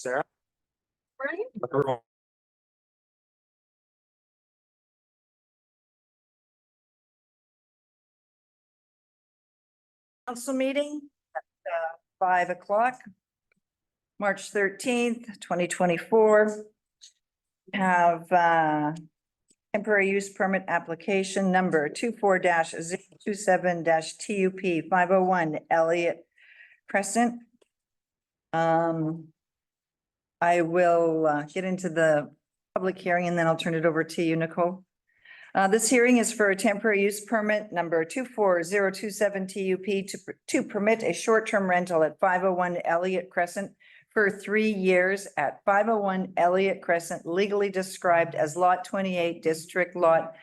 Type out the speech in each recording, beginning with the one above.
Sarah? Right? Council meeting at 5 o'clock, March 13th, 2024. Have temporary use permit application number 24-027-TUP 501 Elliott Crescent. I will get into the public hearing and then I'll turn it over to you, Nicole. This hearing is for a temporary use permit number 24-027 TUP to permit a short-term rental at 501 Elliott Crescent for 3 years at 501 Elliott Crescent, legally described as Lot 28, District Lot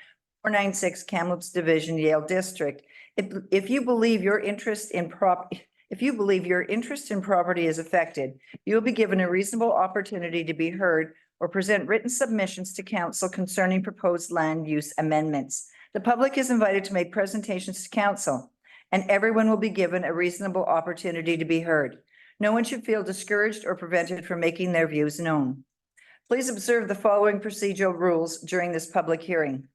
496, Kamloops Division, Yale District. If you believe your interest in property is affected, you will be given a reasonable opportunity to be heard or present written submissions to council concerning proposed land use amendments. The public is invited to make presentations to council, and everyone will be given a reasonable opportunity to be heard. No one should feel discouraged or prevented from making their views known. Please observe the following procedural rules during this public hearing.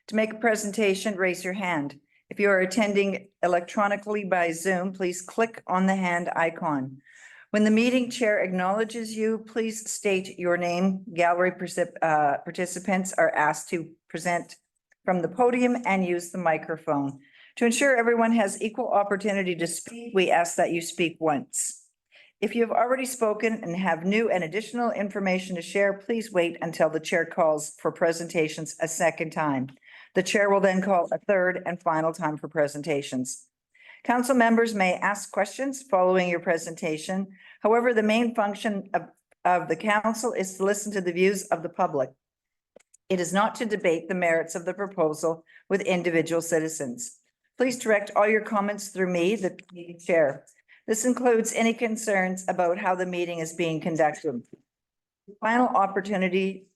To make a presentation, raise your hand. If you are attending electronically by Zoom, please click on the hand icon. When the meeting chair acknowledges you, please state your name. Gallery participants are asked to present from the podium and use the microphone. To ensure everyone has equal opportunity to speak, we ask that you speak once. If you have already spoken and have new and additional information to share, please wait until the chair calls for presentations a second time. The chair will then call a third and final time for presentations. Council members may ask questions following your presentation. However, the main function of the council is to listen to the views of the public. It is not to debate the merits of the proposal with individual citizens. Please direct all your comments through me, the meeting chair. This includes any concerns about how the meeting is being conducted. Final opportunity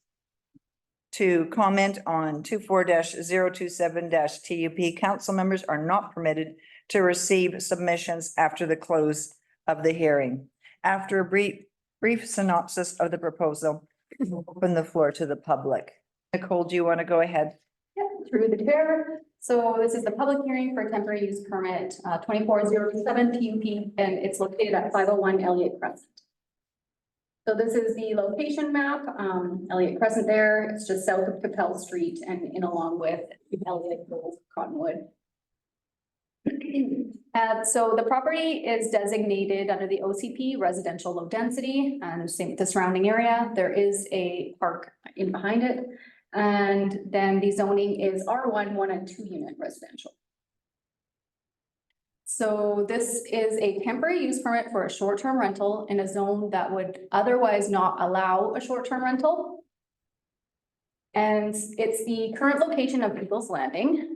to comment on 24-027-TUP. Council members are not permitted to receive submissions after the close of the hearing. After a brief synopsis of the proposal, we'll open the floor to the public. Nicole, do you want to go ahead? Yeah, through the chair. So this is the public hearing for temporary use permit 24-027 TUP, and it's located at 501 Elliott Crescent. So this is the location map, Elliott Crescent there. It's just south of Capel Street and in along with Elliott Cottonwood. So the property is designated under the OCP residential low density, and same with the surrounding area. There is a park in behind it. And then the zoning is R1, 1 and 2 unit residential. So this is a temporary use permit for a short-term rental in a zone that would otherwise not allow a short-term rental. And it's the current location of Eagles Landing.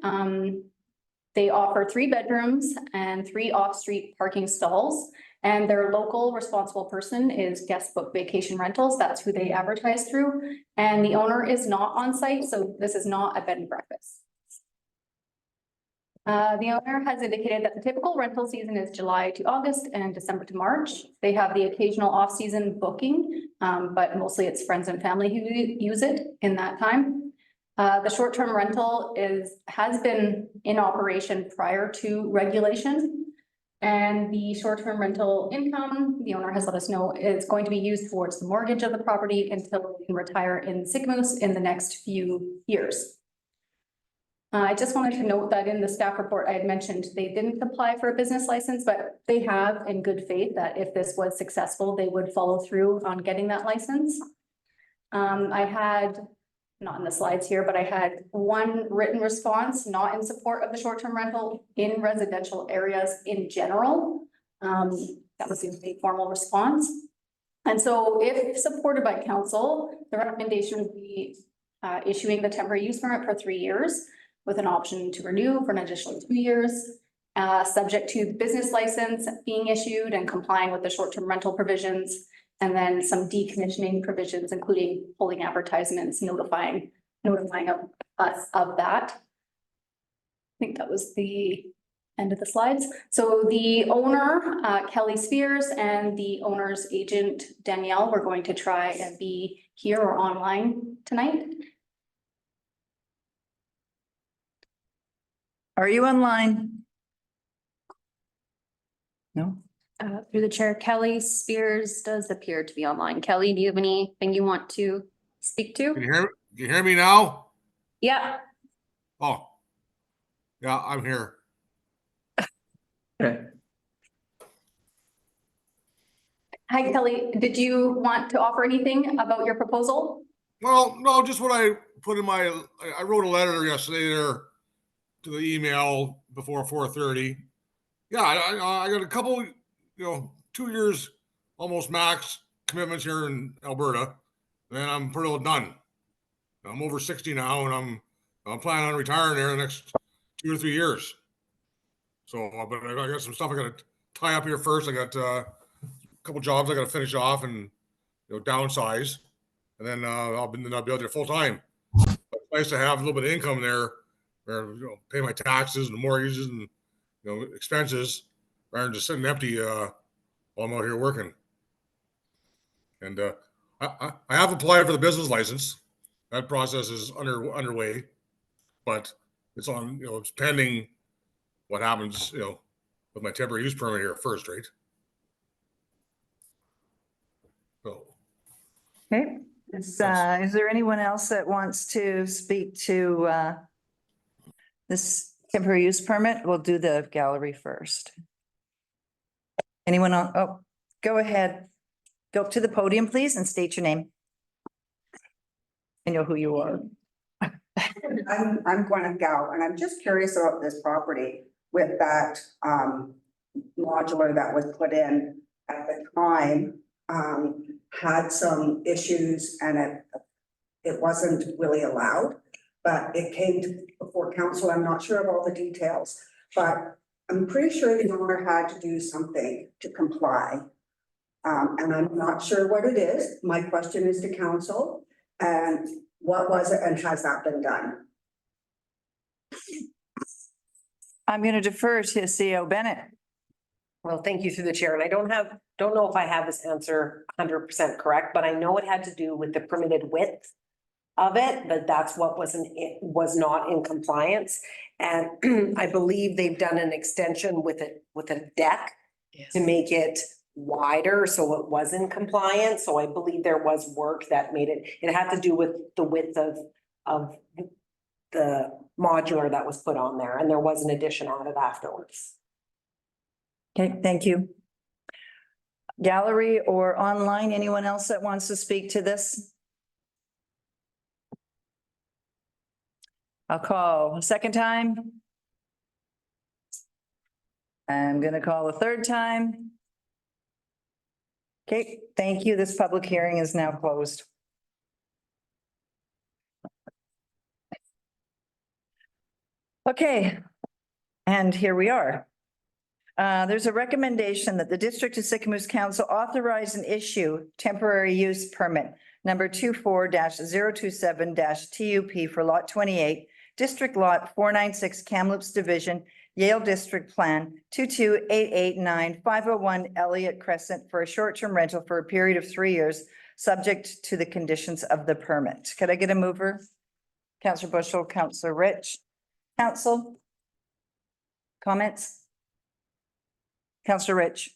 They offer 3 bedrooms and 3 off-street parking stalls. And their local responsible person is Guest Book Vacation Rentals. That's who they advertise through. And the owner is not on site, so this is not a bed and breakfast. The owner has indicated that the typical rental season is July to August and December to March. They have the occasional off-season booking, but mostly it's friends and family who use it in that time. The short-term rental has been in operation prior to regulation. And the short-term rental income, the owner has let us know, is going to be used towards the mortgage of the property until they can retire in Sigmoose in the next few years. I just wanted to note that in the staff report, I had mentioned they didn't apply for a business license, but they have in good faith that if this was successful, they would follow through on getting that license. I had, not in the slides here, but I had 1 written response, not in support of the short-term rental in residential areas in general. That was the formal response. And so if supported by council, the recommendation would be issuing the temporary use permit for 3 years with an option to renew for an additional 2 years, subject to the business license being issued and complying with the short-term rental provisions. And then some decommissioning provisions, including pulling advertisements, notifying of us of that. I think that was the end of the slides. So the owner, Kelly Spears, and the owner's agent, Danielle, were going to try and be here or online tonight. Are you online? No? Through the chair, Kelly Spears does appear to be online. Kelly, do you have anything you want to speak to? Can you hear me now? Yeah. Oh, yeah, I'm here. Okay. Hi, Kelly. Did you want to offer anything about your proposal? Well, no, just what I put in I wrote a letter yesterday there to the email before 4:30. Yeah, I got a couple, 2 years almost max commitments here in Alberta. Then I'm pretty well done. I'm over 60 now, and I'm planning on retiring here in the next 2 or 3 years. So, but I got some stuff I got to tie up here first. I got a couple jobs I got to finish off and downsize, and then I'll be out there full time. It's nice to have a little bit of income there, or pay my taxes and mortgages and expenses, rather than just sitting empty while I'm out here working. And I have applied for the business license. That process is underway, but it's on it's pending what happens with my temporary use permit here first, right? So. Okay. Is there anyone else that wants to speak to this temporary use permit? We'll do the gallery first. Anyone on? Oh, go ahead. Go up to the podium, please, and state your name. I know who you are. I'm Gwyneth Gow, and I'm just curious about this property with that modular that was put in at the time, had some issues and it wasn't really allowed, but it came before council. I'm not sure of all the details, but I'm pretty sure the owner had to do something to comply. And I'm not sure what it is. My question is to council, and what was it and has that been done? I'm going to defer to CEO Bennett. Well, thank you through the chair. And I don't know if I have this answer 100% correct, but I know it had to do with the permitted width of it, but that's what was not in compliance. And I believe they've done an extension with a deck to make it wider, so it was in compliance. So I believe there was work that made it had to do with the width of the modular that was put on there, and there was an addition added afterwards. Okay, thank you. Gallery or online, anyone else that wants to speak to this? I'll call a second time. I'm going to call a third time. Okay, thank you. This public hearing is now closed. Okay, and here we are. There's a recommendation that the District of Sycamoose Council authorize and issue temporary use permit number 24-027-TUP for lot 28, District Lot 496, Kamloops Division, Yale District Plan 22889-501 Elliott Crescent for a short-term rental for a period of 3 years, subject to the conditions of the permit. Could I get a mover? Councillor Bushel, Councillor Rich. Council? Comments? Councillor Rich.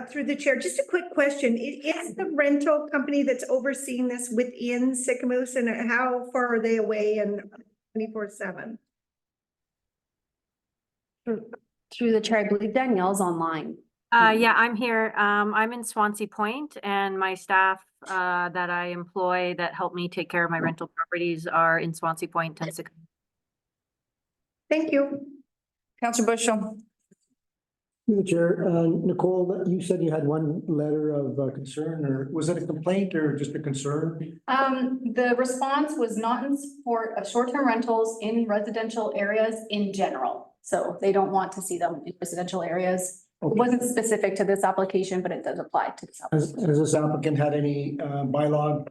Through the chair, just a quick question. Is the rental company that's overseeing this within Sycamoose, and how far are they away and 24/7? Through the chair, I believe Danielle's online. Yeah, I'm here. I'm in Swansea Point, and my staff that I employ that help me take care of my rental properties are in Swansea Point and Sycamore. Thank you. Councillor Bushel. Through the chair, Nicole, you said you had one letter of concern, or was it a complaint or just a concern? The response was not in support of short-term rentals in residential areas in general. So they don't want to see them in residential areas. It wasn't specific to this application, but it does apply to this application. Has this applicant had any bylaw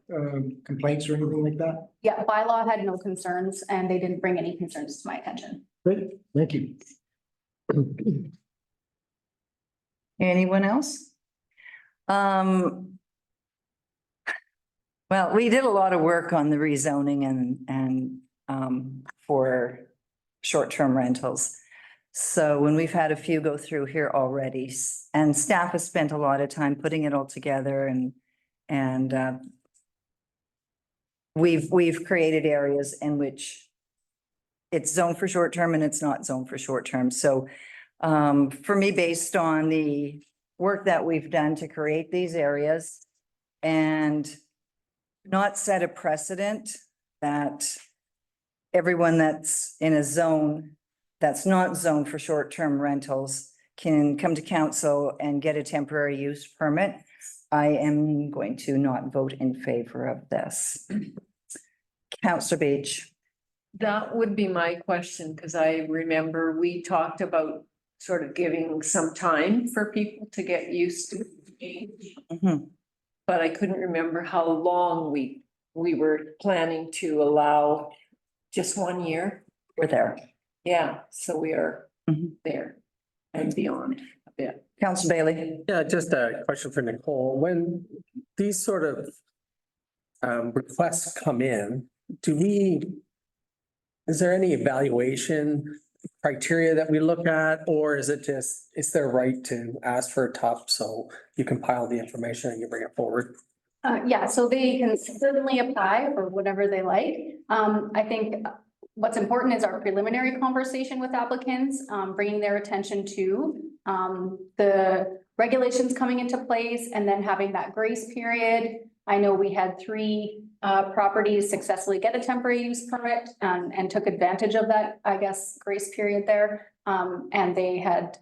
complaints or anything like that? Yeah, bylaw had no concerns and they didn't bring any concerns to my attention. Great, thank you. Anyone else? Well, we did a lot of work on the rezoning and for short-term rentals. So when we've had a few go through here already, and staff has spent a lot of time putting it all together and we've created areas in which it's zoned for short-term and it's not zoned for short-term. So for me, based on the work that we've done to create these areas and not set a precedent that everyone that's in a zone that's not zoned for short-term rentals can come to council and get a temporary use permit, I am going to not vote in favor of this. Councillor Beach. That would be my question, because I remember we talked about sort of giving some time for people to get used to. Mhm. But I couldn't remember how long we were planning to allow. Just 1 year? We're there. Yeah, so we are Mhm. there and beyond a bit. Councillor Bailey. Yeah, just a question for Nicole. When these sort of requests come in, is there any evaluation criteria that we look at, or is it just, it's their right to ask for a TUP, so you compile the information and you bring it forward? Yeah, so they can certainly apply for whatever they like. I think what's important is our preliminary conversation with applicants, bringing their attention to the regulations coming into place and then having that grace period. I know we had 3 properties successfully get a temporary use permit and took advantage of that, I guess, grace period there. And they had,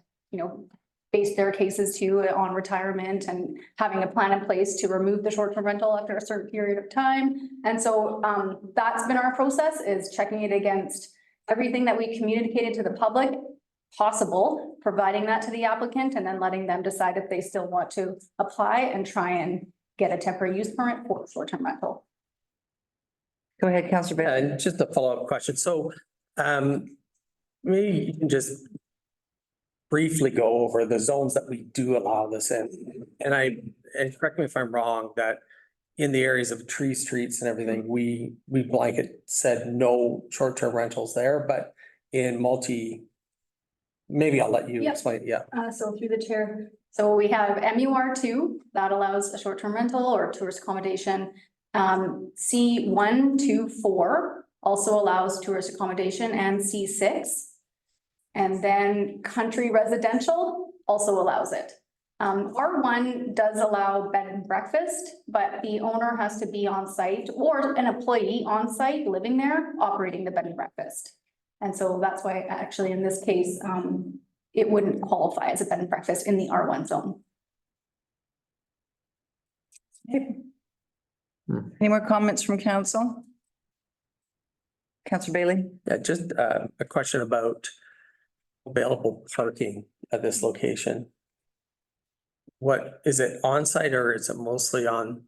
based their cases too on retirement and having a plan in place to remove the short-term rental after a certain period of time. And so that's been our process, is checking it against everything that we communicated to the public possible, providing that to the applicant, and then letting them decide if they still want to apply and try and get a temporary use permit for short-term rental. Go ahead, Councillor Bailey. And just a follow-up question. So maybe you can just briefly go over the zones that we do allow this in. And correct me if I'm wrong, that in the areas of tree streets and everything, we blanket said no short-term rentals there, but in maybe I'll let you Yep. explain. Yeah. So through the chair, so we have MUR2 that allows a short-term rental or tourist accommodation. C1, 2, 4 also allows tourist accommodation, and C6. And then country residential also allows it. R1 does allow bed and breakfast, but the owner has to be on site or an employee on site living there operating the bed and breakfast. And so that's why actually in this case, it wouldn't qualify as a bed and breakfast in the R1 zone. Any more comments from council? Councillor Bailey. Yeah, just a question about available parking at this location. What, is it on site or is it mostly on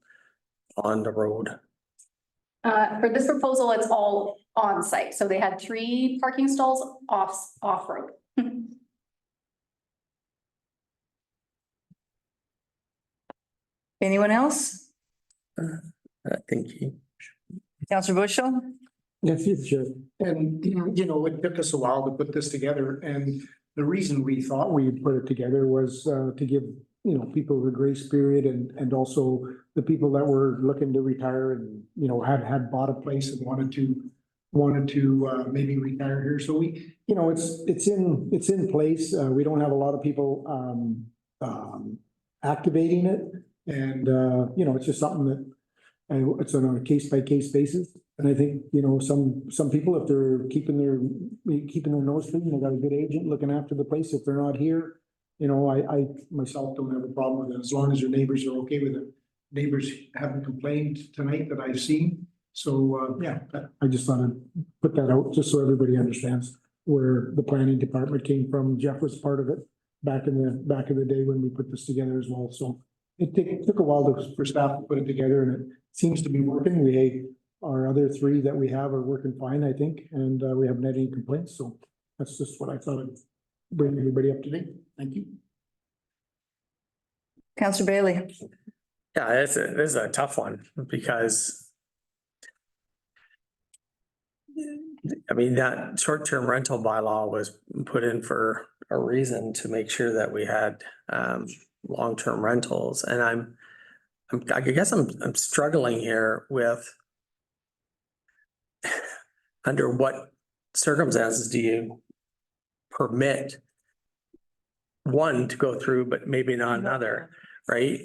the road? For this proposal, it's all on site. So they had 3 parking stalls off road. Anyone else? Thank you. Councillor Bushel. Yes, sure. And, it took us a while to put this together, and the reason we thought we'd put it together was to give, people the grace period and also the people that were looking to retire and, had bought a place and wanted to maybe retire here. So we, it's in place. We don't have a lot of people activating it. And, it's just something that it's on a case-by-case basis. And I think, some people, if they're keeping their nose clean, they got a good agent looking after the place. If they're not here, I myself don't have a problem with it as long as your neighbors are okay with it. Neighbors haven't complained tonight that I've seen. So, I just thought I'd put that out just so everybody understands where the planning department came from. Jeff was part of it back in the day when we put this together as well. So it took a while for staff to put it together, and it seems to be working. Our other 3 that we have are working fine, I think, and we haven't had any complaints. So that's just what I thought I'd bring everybody up to date. Thank you. Counselor Bailey. Yeah, this is a tough one because I mean, that short-term rental bylaw was put in for a reason to make sure that we had long-term rentals. And I guess I'm struggling here with under what circumstances do you permit one to go through, but maybe not another, right?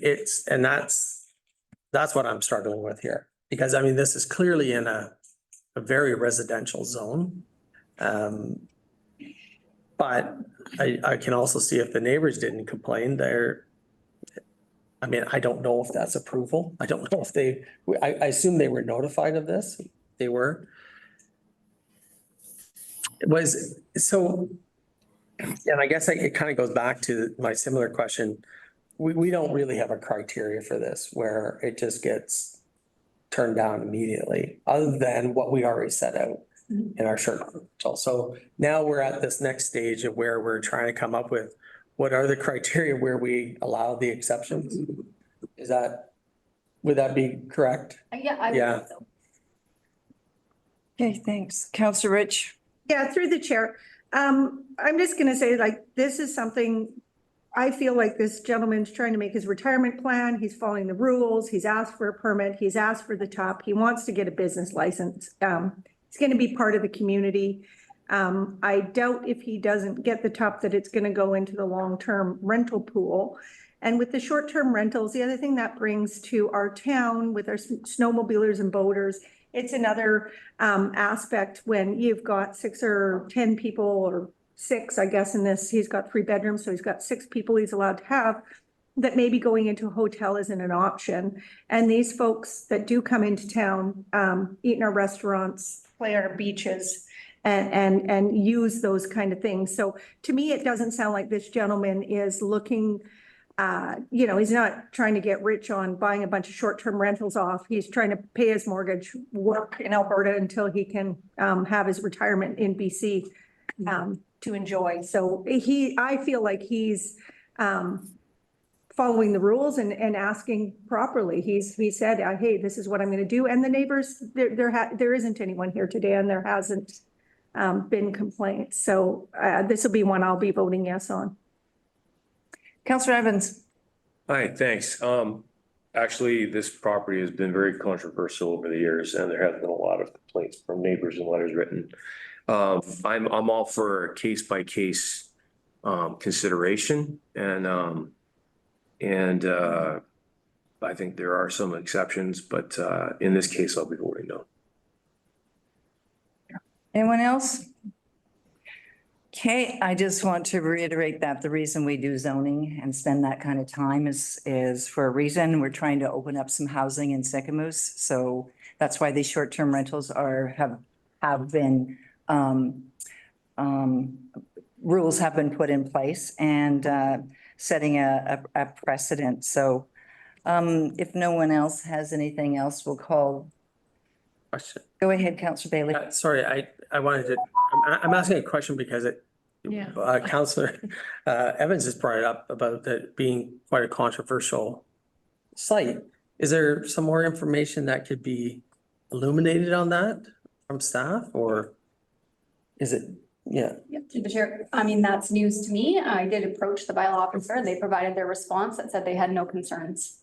That's what I'm struggling with here. Because I mean, this is clearly in a very residential zone. But I can also see if the neighbors didn't complain, I mean, I don't know if that's approval. I don't know if I assume they were notified of this. They were. It was, so, and I guess it kind of goes back to my similar question. We don't really have a criteria for this where it just gets turned down immediately, other than what we already set out in our short rental. So now we're at this next stage of where we're trying to come up with what are the criteria where we allow the exceptions? Would that be correct? Yeah, I would Yeah. think so. Okay, thanks. Counselor Rich. Yeah, through the chair. I'm just gonna say, like, this is something, I feel like this gentleman's trying to make his retirement plan. He's following the rules. He's asked for a permit. He's asked for the top. He wants to get a business license. It's gonna be part of the community. I doubt if he doesn't get the top that it's gonna go into the long-term rental pool. And with the short-term rentals, the other thing that brings to our town with our snowmobilers and boaters, it's another aspect when you've got 6 or 10 people, or 6, I guess, in this, he's got 3 bedrooms, so he's got 6 people he's allowed to have, that maybe going into a hotel isn't an option. And these folks that do come into town, eat in our restaurants, play on our beaches, and use those kind of things. So to me, it doesn't sound like this gentleman is looking, he's not trying to get rich on buying a bunch of short-term rentals off. He's trying to pay his mortgage, work in Alberta until he can have his retirement in BC to enjoy. So I feel like he's following the rules and asking properly. He said, hey, this is what I'm gonna do. And the neighbors, there isn't anyone here today, and there hasn't been complaints. So this will be one I'll be voting yes on. Counselor Evans. Hi, thanks. Actually, this property has been very controversial over the years, and there has been a lot of complaints from neighbors and letters written. I'm all for case by case consideration, and I think there are some exceptions, but in this case, I'll be voting no. Anyone else? Okay, I just want to reiterate that the reason we do zoning and spend that kind of time is for a reason. We're trying to open up some housing in Sycamoose. So that's why these short-term rentals have been rules have been put in place and setting a precedent. So if no one else has anything else, we'll call. Question. Go ahead, Counselor Bailey. Sorry, I'm asking a question because Counselor Evans has brought it up about that being quite a controversial site. Is there some more information that could be illuminated on that from staff, or is it, yeah? Yep, through the chair. I mean, that's news to me. I did approach the bylaw officer, and they provided their response that said they had no concerns.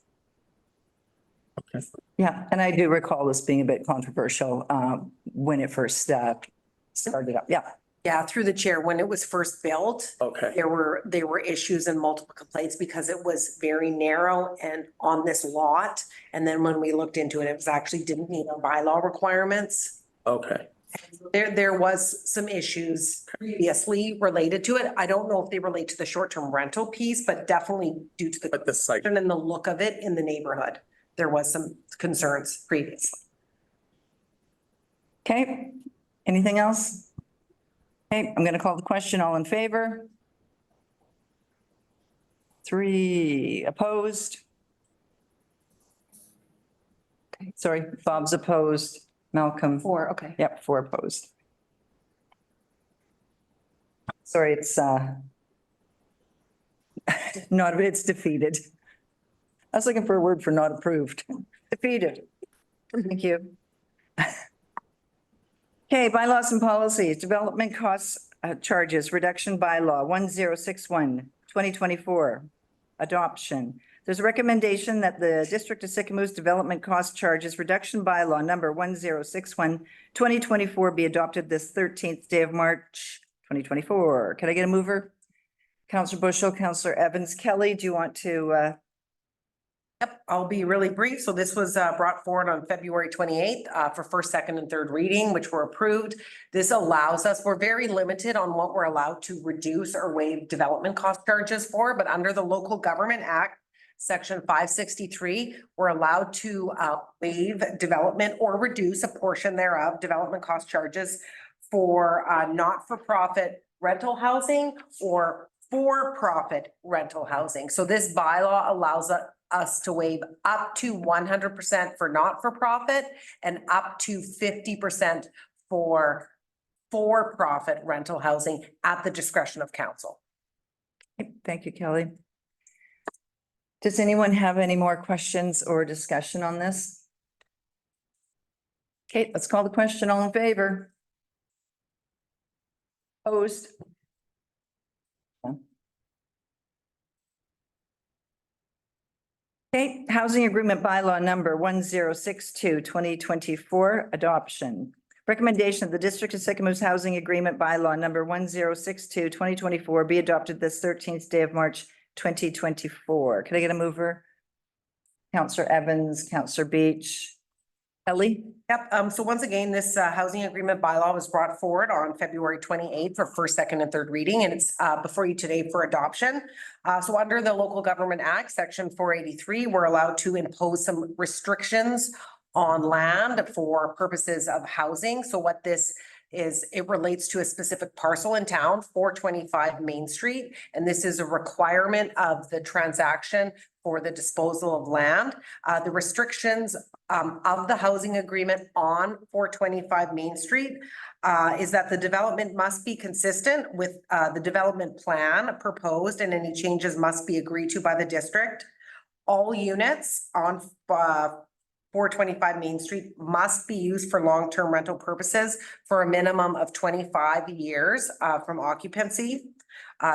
Okay. Yeah, and I do recall this being a bit controversial when it first started up. Yeah. Yeah, through the chair, when it was first built, Okay. there were issues and multiple complaints because it was very narrow and on this lot. And then when we looked into it, it was actually didn't meet our bylaw requirements. Okay. There was some issues previously related to it. I don't know if they relate to the short-term rental piece, but definitely due to But the site. and the look of it in the neighborhood. There was some concerns previously. Okay, anything else? Okay, I'm gonna call the question. All in favor? 3 opposed. Okay, sorry, Bob's opposed. Malcolm. 4, okay. Yep, 4 opposed. Sorry, it's Not, it's defeated. I was looking for a word for not approved. Defeated. Thank you. Okay, bylaws and policies, development costs, charges, reduction bylaw 1061/2024, adoption. There's a recommendation that the District of Sycamore's development cost charges reduction bylaw number 1061/2024 be adopted this 13th day of March, 2024. Can I get a mover? Councillor Bushel, Councillor Evans. Kelly, do you want to, Yep, I'll be really brief. So this was brought forward on February 28th for first, second, and third reading, which were approved. This allows us, we're very limited on what we're allowed to reduce or waive development cost charges for, but under the Local Government Act, Section 563, we're allowed to waive development or reduce a portion thereof, development cost charges for not-for-profit rental housing or for-profit rental housing. So this bylaw allows us to waive up to 100% for not-for-profit and up to 50% for for-profit rental housing at the discretion of council. thank you, Kelly. Does anyone have any more questions or discussion on this? Okay, let's call the question. All in favor? Opposed? Okay, housing agreement bylaw number 1062/2024, adoption. Recommendation of the District of Sycamore's housing agreement bylaw number 1062/2024 be adopted this 13th day of March 2024. Can I get a mover? Councillor Evans, Councillor Beach. Kelly? Yep, so once again, this housing agreement bylaw was brought forward on February 28th for first, second, and third reading, and it's before you today for adoption. So under the Local Government Act, Section 483, we're allowed to impose some restrictions on land for purposes of housing. So what this is, it relates to a specific parcel in town, 425 Main Street, and this is a requirement of the transaction for the disposal of land. The restrictions of the housing agreement on 425 Main Street is that the development must be consistent with the development plan proposed, and any changes must be agreed to by the district. All units on 425 Main Street must be used for long-term rental purposes for a minimum of 25 years from occupancy.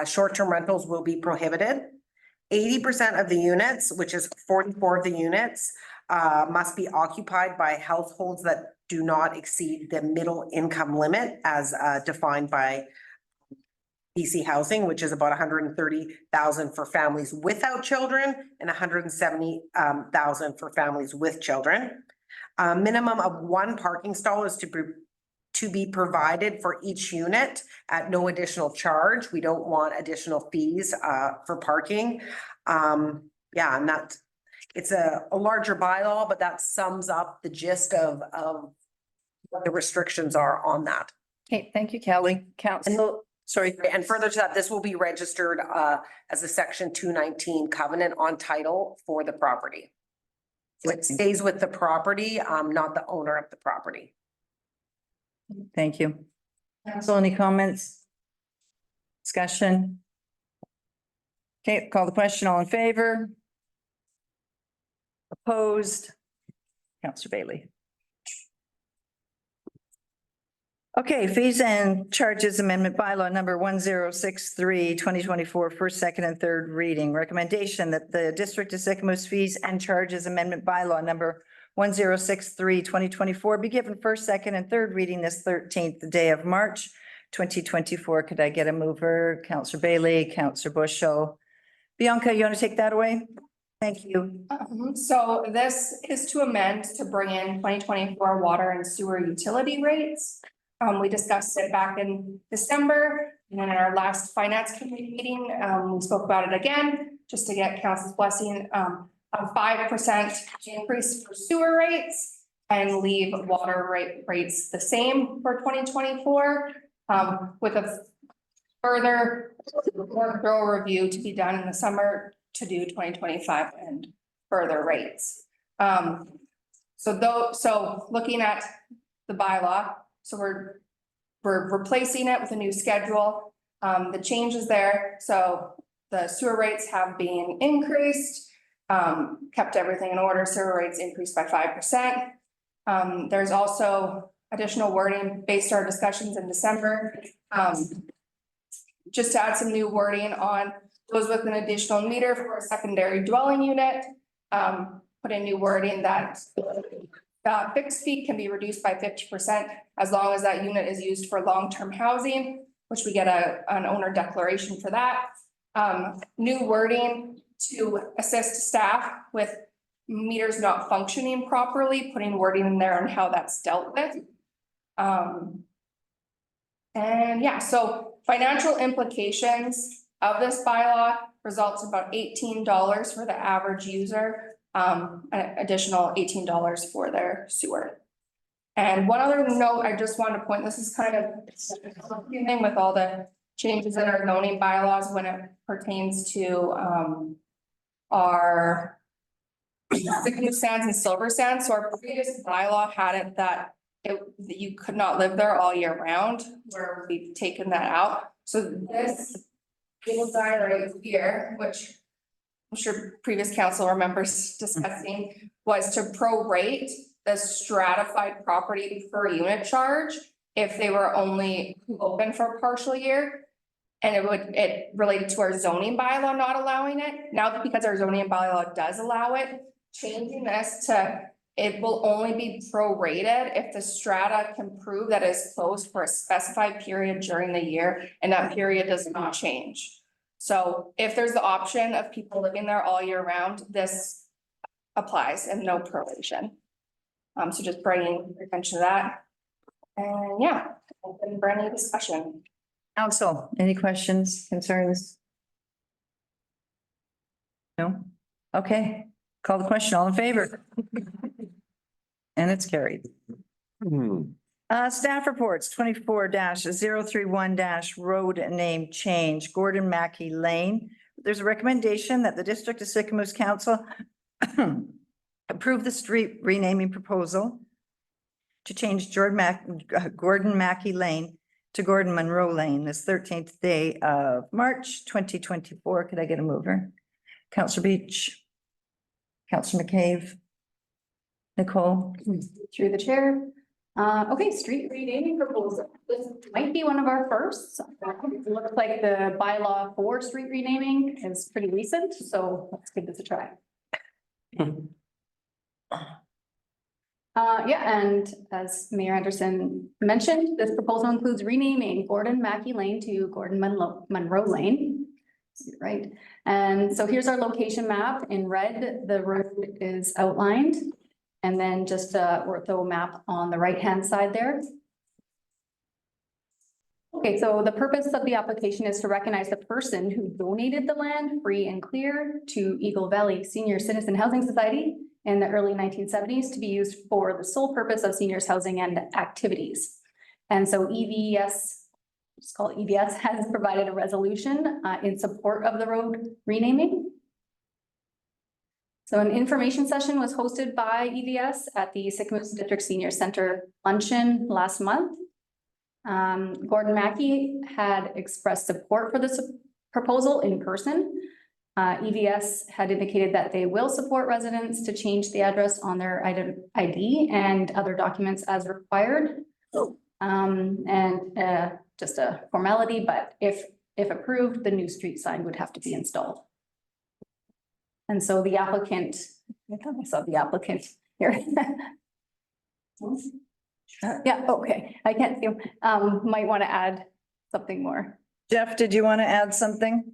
Short-term rentals will be prohibited. 80% of the units, which is 44 of the units, must be occupied by households that do not exceed the middle income limit as defined by BC Housing, which is about 130,000 for families without children and 170,000 for families with children. A minimum of one parking stall is to be provided for each unit at no additional charge. We don't want additional fees for parking. Yeah, and that it's a larger bylaw, but that sums up the gist of what the restrictions are on that. Okay, thank you, Kelly. Council, sorry. And further to that, this will be registered as a Section 219 covenant on title for the property. So it stays with the property, not the owner of the property. Thank you. Council, any comments? Discussion? Okay, call the question. All in favor? Opposed? Councillor Bailey. Okay, fees and charges amendment bylaw number 1063/2024, first, second, and third reading. Recommendation that the District of Sycamore's fees and charges amendment bylaw number 1063/2024 be given first, second, and third reading this 13th day of March 2024. Could I get a mover? Councillor Bailey, Councillor Bushel. Bianca, you want to take that away? Thank you. So this is to amend to bring in 2024 water and sewer utility rates. We discussed it back in December, and then in our last finance committee meeting, we spoke about it again, just to get council's blessing, a 5% increase for sewer rates and leave water rates the same for 2024, with a further more thorough review to be done in the summer to do 2025 and further rates. So looking at the bylaw, so we're replacing it with a new schedule. The changes there, so the sewer rates have been increased, kept everything in order, sewer rates increased by 5%. There's also additional wording based on our discussions in December. Just to add some new wording on those with an additional meter for a secondary dwelling unit. Put in new wording that fixed fee can be reduced by 50% as long as that unit is used for long-term housing, which we get an owner declaration for that. New wording to assist staff with meters not functioning properly, putting wording in there on how that's dealt with. And yeah, so financial implications of this bylaw results in about $18 for the average user, an additional $18 for their sewer. And one other note I just want to point, this is kind of thing with all the changes in our zoning bylaws when it pertains to our Sickness sands and silver sands. So our previous bylaw had it that you could not live there all year round, where we've taken that out. So this little diagram right here, which I'm sure previous council remembers discussing, was to prorate the stratified property per unit charge if they were only open for a partial year. And it related to our zoning bylaw not allowing it. Now that because our zoning bylaw does allow it, changing this to it will only be prorated if the strata can prove that it's closed for a specified period during the year and that period does not change. So if there's the option of people living there all year round, this applies and no proration. So just bringing attention to that. And yeah, open for any discussion. Council, any questions, concerns? No? Okay, call the question. All in favor? And it's carried. Staff reports 24-031 road name change, Gordon Mackey Lane. There's a recommendation that the District of Sycamoose Council approve the street renaming proposal to change Gordon Mackey Lane to Gordon Monroe Lane this 13th day of March 2024. Could I get a mover? Councillor Beach, Councillor McCabe, Nicole. Through the chair. Okay, street renaming proposal. This might be one of our firsts. It looks like the bylaw for street renaming is pretty recent, so let's give this a try. Yeah, and as Mayor Anderson mentioned, this proposal includes renaming Gordon Mackey Lane to Gordon Monroe Lane. Right, and so here's our location map. In red, the road is outlined. And then just a ortho map on the right-hand side there. Okay, so the purpose of the application is to recognize the person who donated the land free and clear to Eagle Valley Senior Citizen Housing Society in the early 1970s to be used for the sole purpose of seniors housing and activities. And so EVS, just call it EVS, has provided a resolution in support of the road renaming. So an information session was hosted by EVS at the Sycamoose District Senior Center luncheon last month. Gordon Mackey had expressed support for this proposal in person. EVS had indicated that they will support residents to change the address on their ID and other documents as required. Just a formality, but if approved, the new street sign would have to be installed. And so the applicant, I thought I saw the applicant here. Yeah, okay, I can't see him. Might want to add something more. Jeff, did you want to add something?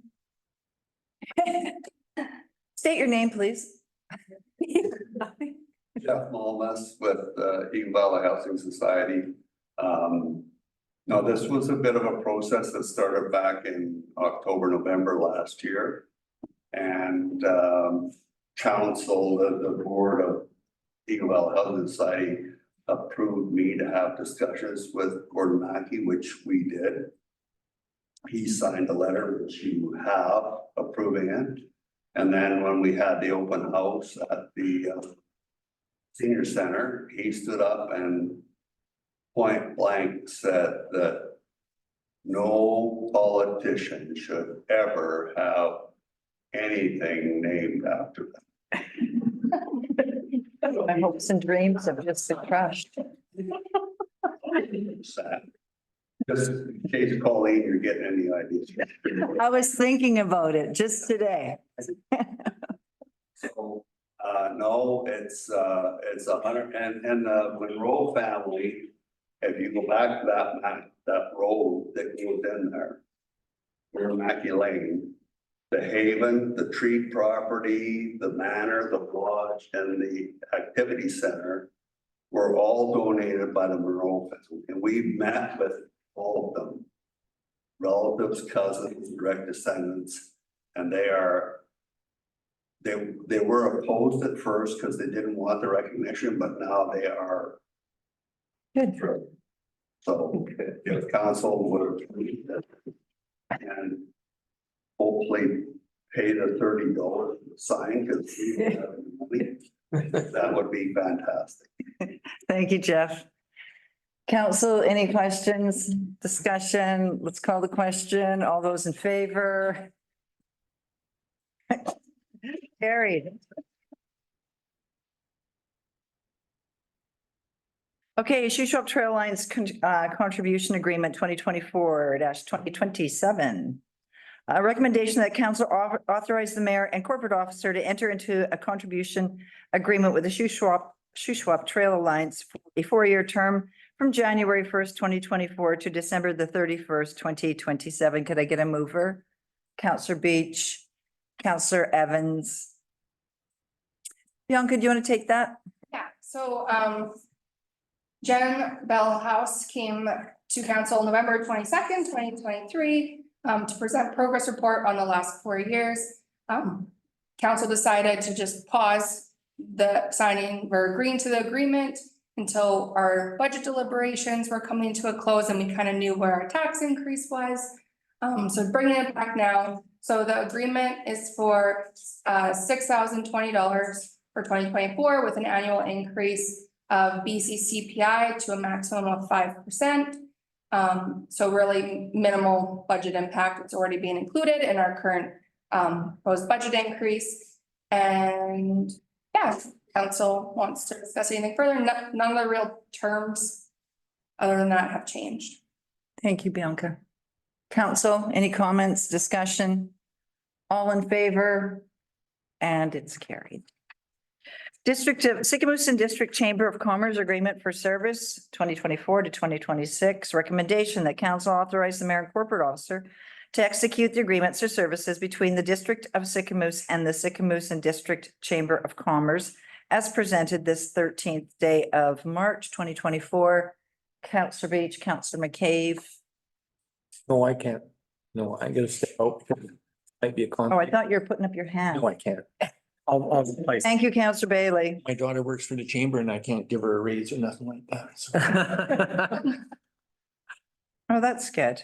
State your name, please. Jeff Malmas with Eagle Valley Housing Society. Now, this was a bit of a process that started back in October, November last year. And council, the board of Eagle Valley Housing Society approved me to have discussions with Gordon Mackey, which we did. He signed a letter, which you have, approving it. And then when we had the open house at the senior center, he stood up and point blank said that no politician should ever have anything named after My hopes and dreams have just been crushed. them. Sad. Just in case Colleen, you're getting any ideas. I was thinking about it just today. So, no, it's 100, and the Monroe family, if you go back to that road that goes in there, where Mackey Lane, the Haven, the tree property, the manor, the lodge, and the activity center were all donated by the Monroe family, and we met with all of them. Relatives, cousins, direct descendants, and they were opposed at first because they didn't want the recognition, but now they are. Good. So if council would approve that and hopefully pay the $30 to sign, because we don't have any money, that would be fantastic. Thank you, Jeff. Council, any questions, discussion? Let's call the question. All those in favor? Carried. Okay, Shuswap Trail Lines Contribution Agreement 2024-2027. A recommendation that council authorize the mayor and corporate officer to enter into a contribution agreement with the Shuswap Trail Alliance for a 4-year term from January 1st, 2024 to December the 31st, 2027. Could I get a mover? Councillor Beach, Councillor Evans. Bianca, do you want to take that? Yeah, so Jen Bell House came to council November 22nd, 2023, to present progress report on the last 4 years. Council decided to just pause the signing or agreeing to the agreement until our budget deliberations were coming to a close and we kind of knew where our tax increase was. So bringing it back now. So the agreement is for $6,020 for 2024 with an annual increase of BC CPI to a maximum of 5%. So really minimal budget impact. It's already being included in our current proposed budget increase. And yeah, if council wants to discuss anything further. None of the real terms other than that have changed. Thank you, Bianca. Council, any comments, discussion? All in favor? And it's carried. District of Sycamoose and District Chamber of Commerce Agreement for Service 2024 to 2026. Recommendation that council authorize the mayor and corporate officer to execute the agreements or services between the District of Sycamoose and the Sycamoose and District Chamber of Commerce as presented this 13th day of March 2024. Councillor Beach, Councillor McCabe. No, I can't. No, I gotta step out. Might be a Oh, I conflict. thought you were putting up your hand. No, I can't. I'll replace. Thank you, Councillor Bailey. My daughter works for the chamber and I can't give her a raise or nothing like that. So Oh, that's good.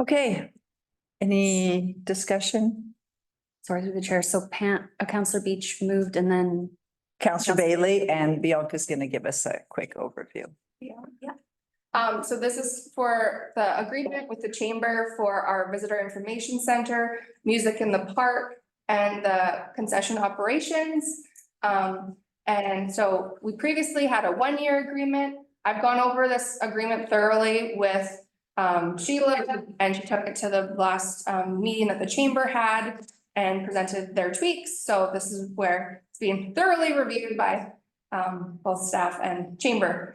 Okay. Any discussion? Sorry through the chair. So Councillor Beach moved and then Councillor Bailey and Bianca's going to give us a quick overview. So this is for the agreement with the chamber for our visitor information center, music in the park, and the concession operations. And so we previously had a 1-year agreement. I've gone over this agreement thoroughly with Sheila, and she took it to the last meeting that the chamber had and presented their tweaks. So this is where it's being thoroughly reviewed by both staff and chamber.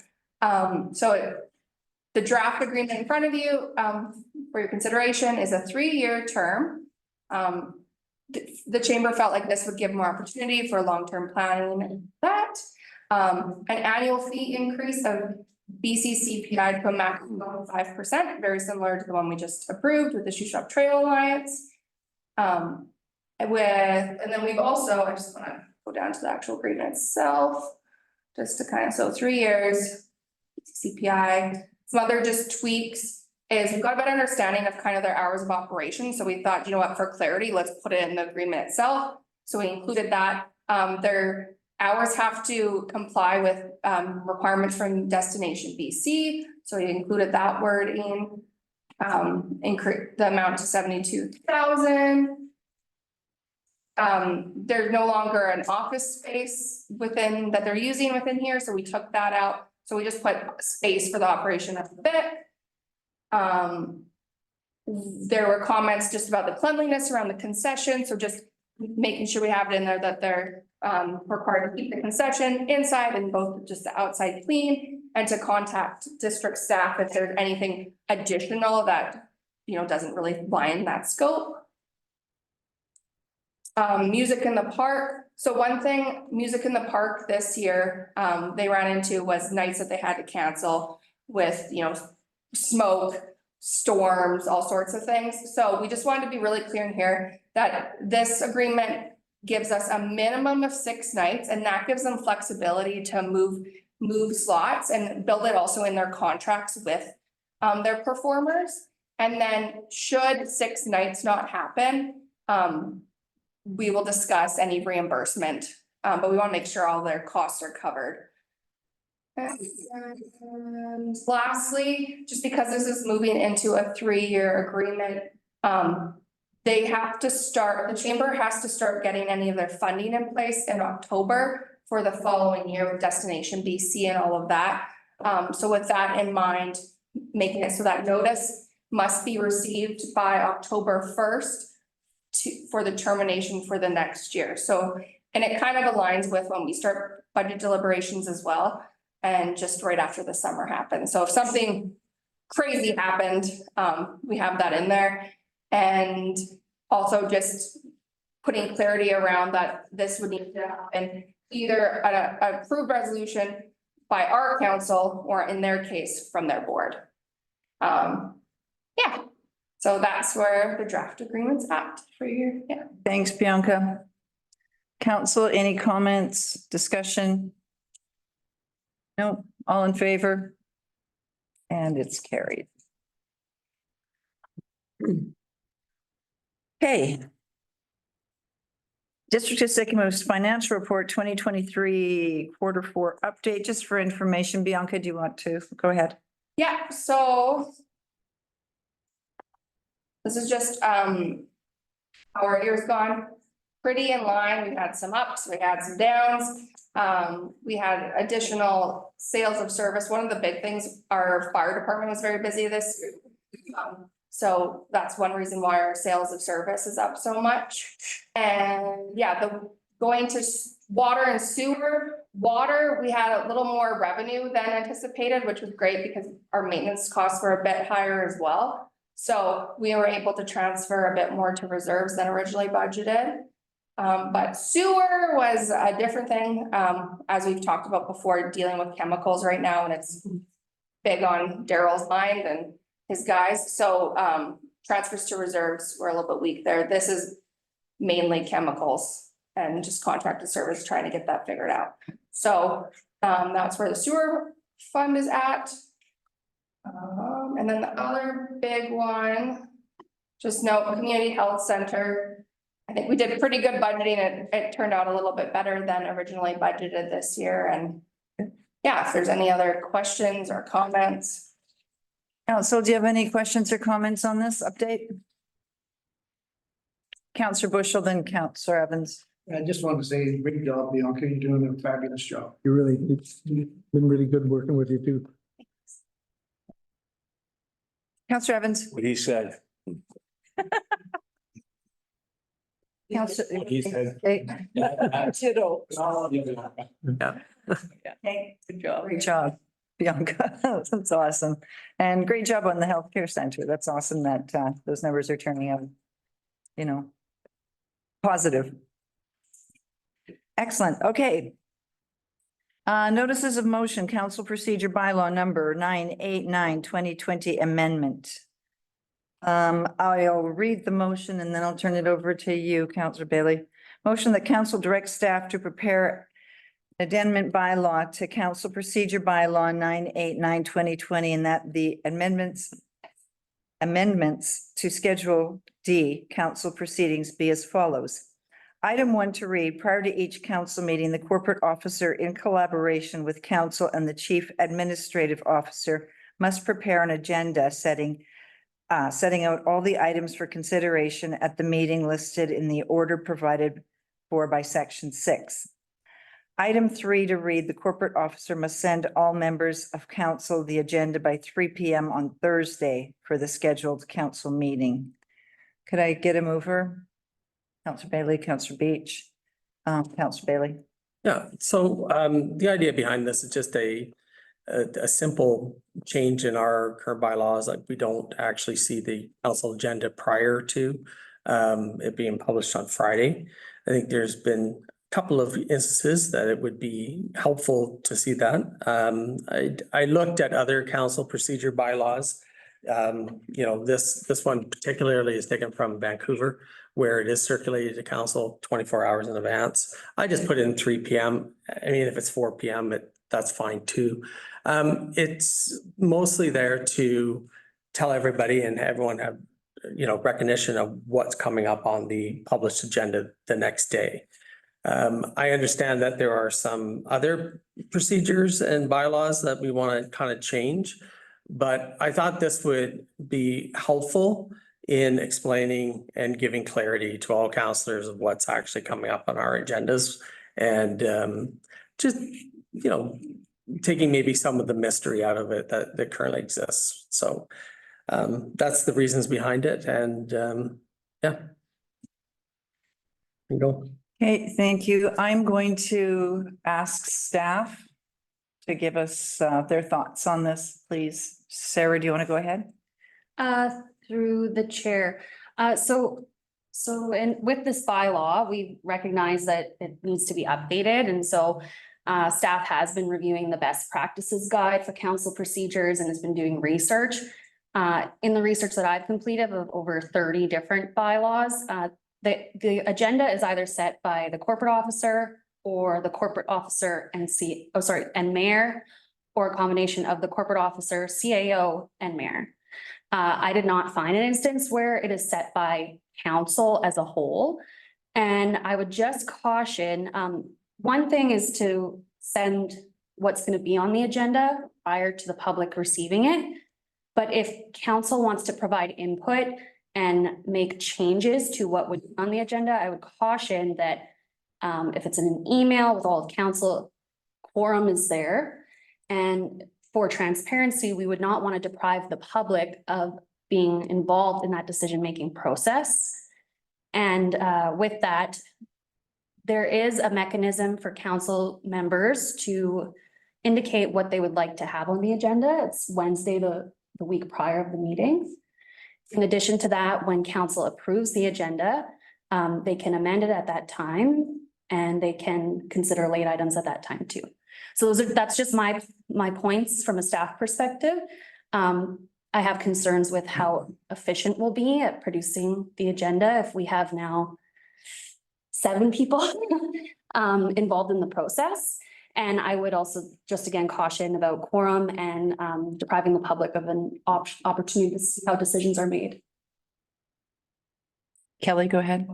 The draft agreement in front of you for your consideration is a 3-year term. The chamber felt like this would give more opportunity for long-term planning and that. An annual fee increase of BC CPI to a maximum of 5%, very similar to the one we just approved with the Shuswap Trail Alliance. And then we've also, I just want to go down to the actual agreement itself, just to kind of, so 3 years, CPI. Some other just tweaks is we've got a better understanding of kind of their hours of operation. So we thought, you know what, for clarity, let's put it in the agreement itself. So we included that. Their Hours have to comply with requirements from Destination BC, so we included that word in. Increase the amount to 72,000. There's no longer an office space within that they're using within here, so we took that out. So we just put space for the operation of the bit. There were comments just about the cleanliness around the concession, so just making sure we have it in there that they're required to keep the concession inside and both just the outside clean, and to contact district staff if there's anything additional that, you know, doesn't really lie in that scope. Music in the park. So one thing, music in the park this year, they ran into was nights that they had to cancel with, you know, smoke, storms, all sorts of things. So we just wanted to be really clear in here that this agreement gives us a minimum of 6 nights, and that gives them flexibility to move slots and build it also in their contracts with their performers. And then should 6 nights not happen, we will discuss any reimbursement, but we want to make sure all their costs are covered. And lastly, just because this is moving into a 3-year agreement, they have to start, the chamber has to start getting any of their funding in place in October for the following year with Destination BC and all of that. So with that in mind, making it so that notice must be received by October 1st for the termination for the next year. So, and it kind of aligns with when we start budget deliberations as well, and just right after the summer happens. So if something crazy happened, we have that in there. And also just putting clarity around that this would need to happen, either an approved resolution by our council or in their case from their board. Yeah, so that's where the draft agreement's at for you. Yeah. Thanks, Bianca. Council, any comments, discussion? No, all in favor? And it's carried. Okay. District of Sycamore's financial report 2023 Q4 update, just for information. Bianca, do you want to go ahead? Yeah, so this is just how our year's gone. Pretty in line. We had some ups, we had some downs. We had additional sales of service. One of the big things, our fire department was very busy this year. So that's one reason why our sales of service is up so much. And yeah, going to water and sewer. Water, we had a little more revenue than anticipated, which was great because our maintenance costs were a bit higher as well. So we were able to transfer a bit more to reserves than originally budgeted. But sewer was a different thing, as we've talked about before, dealing with chemicals right now, and it's big on Daryl's mind and his guys. So transfers to reserves were a little bit weak there. This is mainly chemicals and just contracted service, trying to get that figured out. So that's where the sewer fund is at. And then the other big one, just note, community health center. I think we did pretty good budgeting. It turned out a little bit better than originally budgeted this year. And yeah, if there's any other questions or comments. Council, do you have any questions or comments on this update? Councillor Bushel, then Councillor Evans. I just wanted to say, great job, Bianca. You're doing a fabulous job. It's been really good working with you too. Councillor Evans. What he said. Councillor. He said. Ditto. Yeah. Hey, good job. Great job, Bianca. That's awesome. And great job on the healthcare center. That's awesome that those numbers are turning out, you know, positive. Excellent. Okay. Notices of motion, council procedure bylaw number 989, 2020 amendment. I'll read the motion and then I'll turn it over to you, Councillor Bailey. Motion that council directs staff to prepare addendum bylaw to council procedure bylaw 989, 2020, and that the amendments to Schedule D council proceedings be as follows. Item 1 to read, prior to each council meeting, the corporate officer in collaboration with council and the chief administrative officer must prepare an agenda setting out all the items for consideration at the meeting listed in the order provided for by section 6. Item 3 to read, the corporate officer must send all members of council the agenda by 3 p.m. on Thursday for the scheduled council meeting. Could I get a mover? Councillor Bailey, Councillor Beach, Councillor Bailey. Yeah, so the idea behind this is just a simple change in our current bylaws. Like we don't actually see the council agenda prior to it being published on Friday. I think there's been a couple of instances that it would be helpful to see that. I looked at other council procedure bylaws. This one particularly is taken from Vancouver, where it is circulated to council 24 hours in advance. I just put in 3 p.m. I mean, if it's 4 p.m., that's fine too. It's mostly there to tell everybody and everyone have, recognition of what's coming up on the published agenda the next day. I understand that there are some other procedures and bylaws that we want to kind of change, but I thought this would be helpful in explaining and giving clarity to all councillors of what's actually coming up on our agendas and just, taking maybe some of the mystery out of it that currently exists. So that's the reasons behind it. And yeah. You go. Okay, thank you. I'm going to ask staff to give us their thoughts on this, please. Sarah, do you want to go ahead? Through the chair. So with this bylaw, we recognize that it needs to be updated. And so staff has been reviewing the best practices guide for council procedures and has been doing research. In the research that I've completed of over 30 different bylaws, the agenda is either set by the corporate officer or the corporate officer and mayor, or a combination of the corporate officer, CAO, and mayor. I did not find an instance where it is set by council as a whole. And I would just caution, one thing is to send what's going to be on the agenda prior to the public receiving it. But if council wants to provide input and make changes to what would be on the agenda, I would caution that if it's in an email with all of council, quorum is there. And for transparency, we would not want to deprive the public of being involved in that decision-making process. And with that, there is a mechanism for council members to indicate what they would like to have on the agenda. It's Wednesday, the week prior of the meeting. In addition to that, when council approves the agenda, they can amend it at that time and they can consider late items at that time too. So that's just my points from a staff perspective. I have concerns with how efficient we'll be at producing the agenda if we have now 7 people involved in the process. And I would also just again caution about quorum and depriving the public of an opportunity to see how decisions are made. Kelly, go ahead.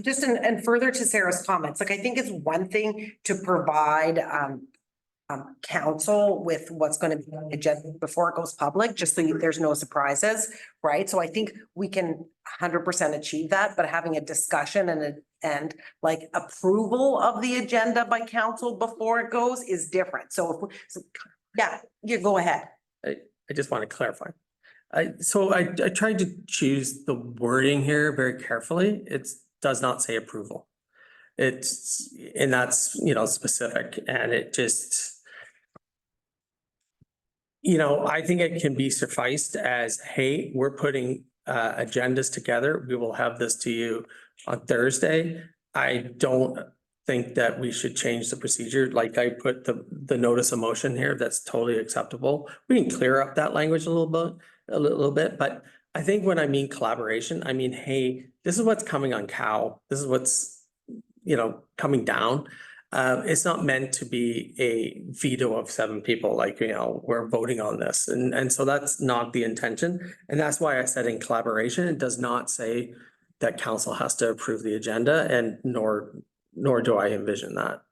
Just and further to Sarah's comments, like I think it's one thing to provide council with what's going to be on the agenda before it goes public, just so there's no surprises, right? So I think we can 100% achieve that, but having a discussion and like approval of the agenda by council before it goes is different. So yeah, you go ahead. I just want to clarify. I tried to choose the wording here very carefully. It does not say approval. And that's, specific, and it just, I think it can be sufficed as, hey, we're putting agendas together. We will have this to you on Thursday. I don't think that we should change the procedure. Like I put the notice of motion here, that's totally acceptable. We can clear up that language a little bit, but I think when I mean collaboration, I mean, hey, this is what's coming on COW. This is what's, coming down. It's not meant to be a veto of 7 people, like, we're voting on this. And so that's not the intention. And that's why I said in collaboration, it does not say that council has to approve the agenda, and nor do I envision that.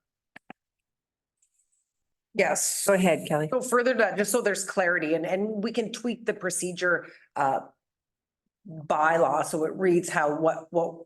Yes, go ahead, Kelly. So further to that, just so there's clarity and we can tweak the procedure bylaw, so it reads how, what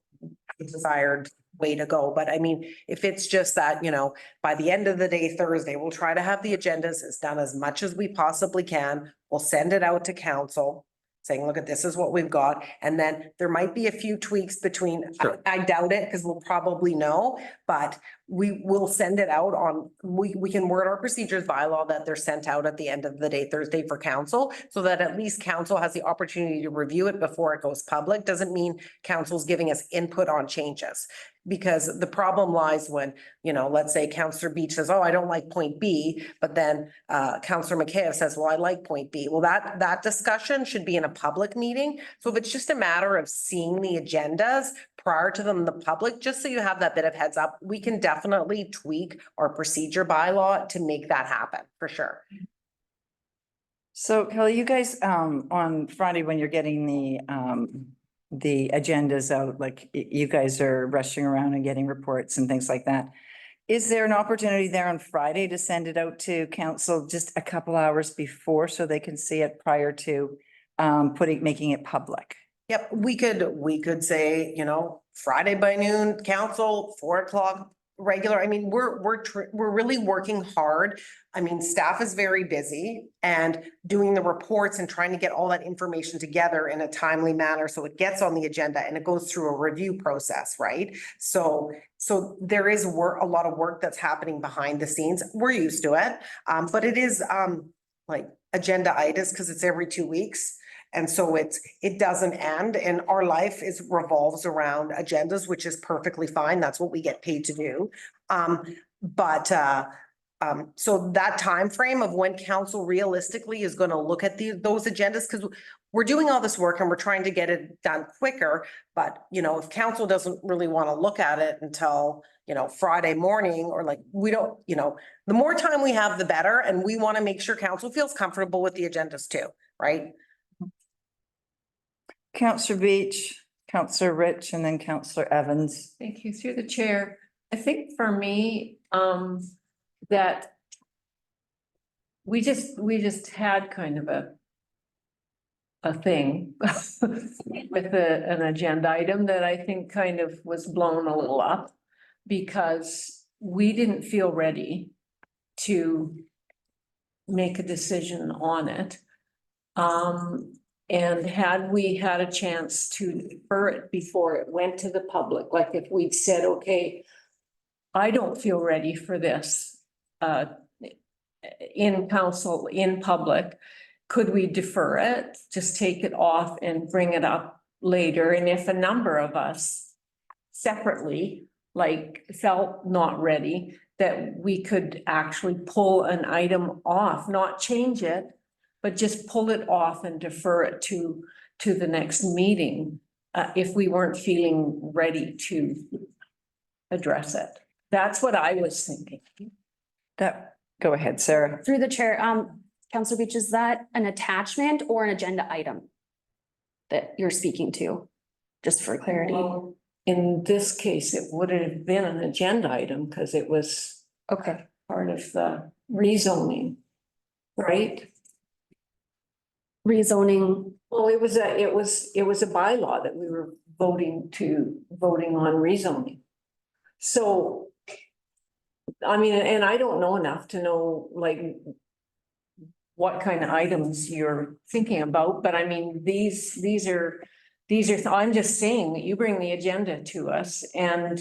desired way to go. But I mean, if it's just that, you know, by the end of the day, Thursday, we'll try to have the agendas, it's done as much as we possibly can. We'll send it out to council saying, look at, this is what we've got. And then there might be a few tweaks between, Sure. I doubt it, because we'll probably know, but we will send it out on, we can word our procedures bylaw that they're sent out at the end of the day, Thursday, for council, so that at least council has the opportunity to review it before it goes public. Doesn't mean council's giving us input on changes. Because the problem lies when, you know, let's say Councillor Beach says, oh, I don't like point B, but then Councillor McKay says, well, I like point B. Well, that discussion should be in a public meeting. So if it's just a matter of seeing the agendas prior to them, the public, just so you have that bit of heads up, we can definitely tweak our procedure bylaw to make that happen, for sure. So Kelly, you guys, on Friday, when you're getting the agendas out, like you guys are rushing around and getting reports and things like that. Is there an opportunity there on Friday to send it out to council just a couple hours before so they can see it prior to making it public? Yep, we could say, you know, Friday by noon, council, 4 o'clock, regular. I mean, we're really working hard. I mean, staff is very busy and doing the reports and trying to get all that information together in a timely manner so it gets on the agenda and it goes through a review process, right? So there is a lot of work that's happening behind the scenes. We're used to it, but it is like agenda-itis because it's every 2 weeks. And so it doesn't end, and our life revolves around agendas, which is perfectly fine. That's what we get paid to do. So that time frame of when council realistically is going to look at those agendas, because we're doing all this work and we're trying to get it done quicker. But, you know, if council doesn't really want to look at it until, you know, Friday morning, or like, we don't, you know, the more time we have, the better. And we want to make sure council feels comfortable with the agendas too, right? Councillor Beach, Councillor Rich, and then Councillor Evans. Thank you, through the chair. I think for me, that we just had kind of a thing with an agenda item that I think kind of was blown a little up because we didn't feel ready to make a decision on it. And had we had a chance to defer it before it went to the public, like if we'd said, okay, I don't feel ready for this in council, in public, could we defer it, just take it off and bring it up later? And if a number of us separately, like, felt not ready, that we could actually pull an item off, not change it, but just pull it off and defer it to the next meeting, if we weren't feeling ready to address it. That's what I was thinking. Go ahead, Sarah. Through the chair, Councillor Beach, is that an attachment or an agenda item that you're speaking to? Just for clarity. Well, in this case, it would have been an agenda item because it was Okay. part of the rezoning, right? Rezoning. Well, it was a bylaw that we were voting on rezoning. So, I mean, and I don't know enough to know like what kind of items you're thinking about, but I mean, these are, I'm just saying that you bring the agenda to us, and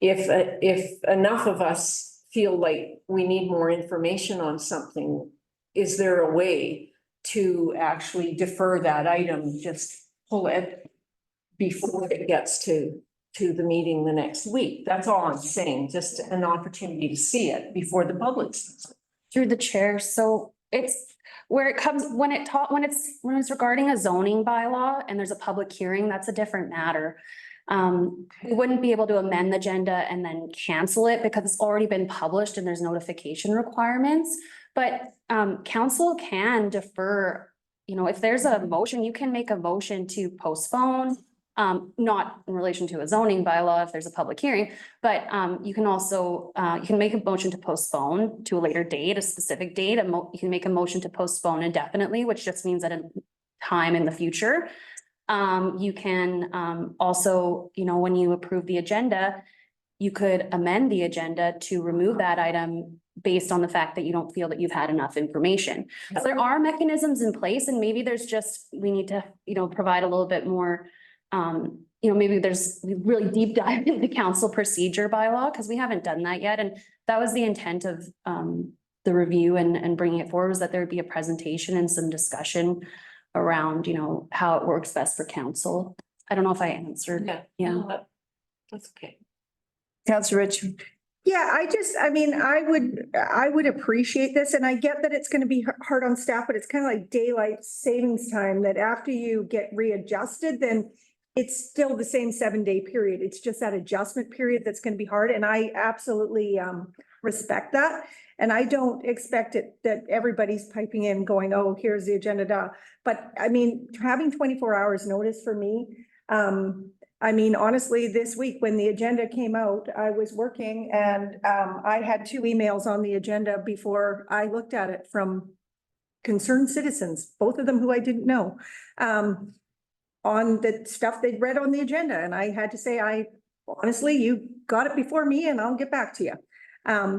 if enough of us feel like we need more information on something, is there a way to actually defer that item, just pull it before it gets to the meeting the next week? That's all I'm saying, just an opportunity to see it before the public sees it. Through the chair, so it's where it comes, when it's regarding a zoning bylaw and there's a public hearing, that's a different matter. We wouldn't be able to amend the agenda and then cancel it because it's already been published and there's notification requirements. But council can defer, you know, if there's a motion, you can make a motion to postpone Not in relation to a zoning bylaw if there's a public hearing, but you can also, you can make a motion to postpone to a later date, a specific date. You can make a motion to postpone indefinitely, which just means at a time in the future. You can also, you know, when you approve the agenda, you could amend the agenda to remove that item based on the fact that you don't feel that you've had enough information. So there are mechanisms in place, and maybe there's just, we need to, you know, provide a little bit more, you know, maybe there's really deep dive into council procedure bylaw, because we haven't done that yet. And that was the intent of the review and bringing it forward, was that there would be a presentation and some discussion around, you know, how it works best for council. I don't know if I answered. Yeah. That's okay. Councillor Rich, Yeah, I mean, I would appreciate this, and I get that it's gonna be hard on staff, but it's kind of like daylight savings time, that after you get readjusted, then it's still the same 7-day period. It's just that adjustment period that's gonna be hard, and I absolutely respect that. And I don't expect it that everybody's piping in going, oh, here's the agenda. But I mean, having 24 hours notice for me, I mean, honestly, this week when the agenda came out, I was working and I had 2 emails on the agenda before I looked at it from concerned citizens, both of them who I didn't know, on the stuff they'd read on the agenda. And I had to say, honestly, you got it before me and I'll get back to you.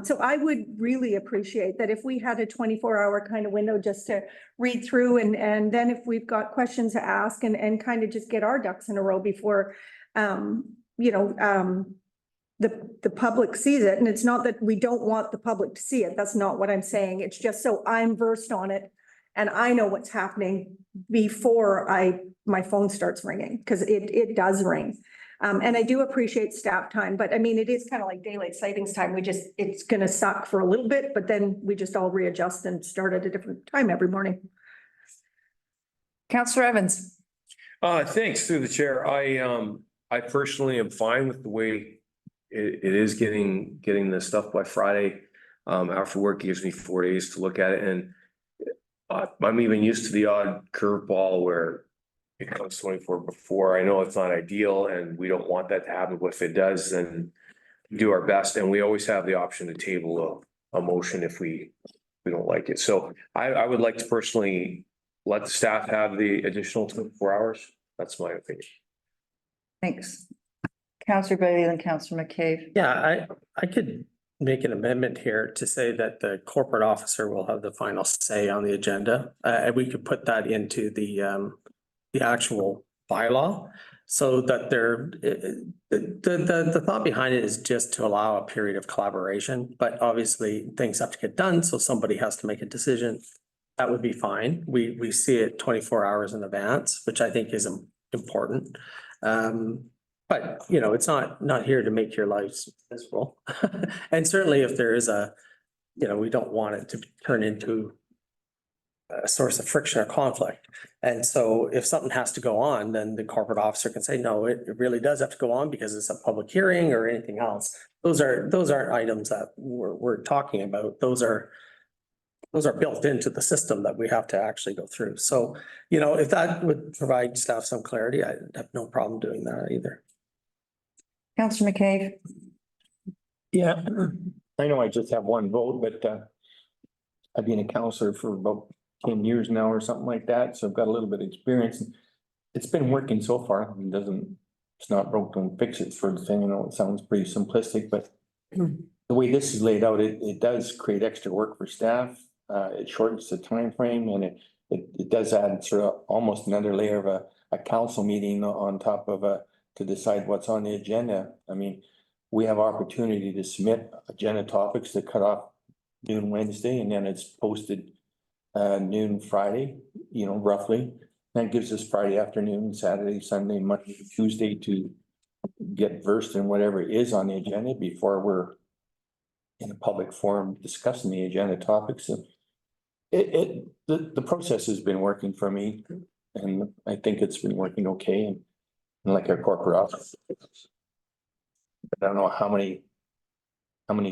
So I would really appreciate that if we had a 24-hour kind of window just to read through, and then if we've got questions to ask and kind of just get our ducks in a row before, you know, the public sees it. And it's not that we don't want the public to see it. That's not what I'm saying. It's just so I'm versed on it and I know what's happening before my phone starts ringing, because it does ring. And I do appreciate staff time, but I mean, it is kind of like daylight savings time. It's gonna suck for a little bit, but then we just all readjust and start at a different time every morning. Councillor Evans. Thanks through the chair. I personally am fine with the way it is getting this stuff by Friday. After work, it gives me 4 days to look at it, and I'm even used to the odd curveball where it comes 24 before. I know it's not ideal and we don't want that to happen, but if it does, then we do our best. And we always have the option to table a motion if we don't like it. So I would like to personally let the staff have the additional 24 hours. That's my opinion. Thanks. Councillor Bailey and Councillor McCabe. Yeah, I could make an amendment here to say that the corporate officer will have the final say on the agenda. And we could put that into the actual bylaw, so that the thought behind it is just to allow a period of collaboration, but obviously things have to get done, so somebody has to make a decision. That would be fine. We see it 24 hours in advance, which I think is important. But you know, it's not here to make your lives miserable. And certainly if there is you know, we don't want it to turn into a source of friction or conflict. And so if something has to go on, then the corporate officer can say, no, it really does have to go on because it's a public hearing or anything else. Those aren't items that we're talking about. Those are built into the system that we have to actually go through. So, you know, if that would provide staff some clarity, I have no problem doing that either. Councillor McCabe. Yeah, I know I just have one vote, but I've been a councillor for about 10 years now or something like that, so I've got a little bit of experience. It's been working so far. I mean, it's not broke, don't fix it sort of thing. You know, it sounds pretty simplistic, but the way this is laid out, it does create extra work for staff. It shortens the time frame, and it does add sort of almost another layer of a council meeting on top of to decide what's on the agenda. I mean, we have opportunity to submit agenda topics that cut off noon Wednesday, and then it's posted noon Friday, you know, roughly. That gives us Friday afternoon, Saturday, Sunday, Monday, Tuesday to get versed in whatever is on the agenda before we're in a public forum discussing the agenda topics. So the process has been working for me, and I think it's been working okay. And like our corporate office, I don't know how many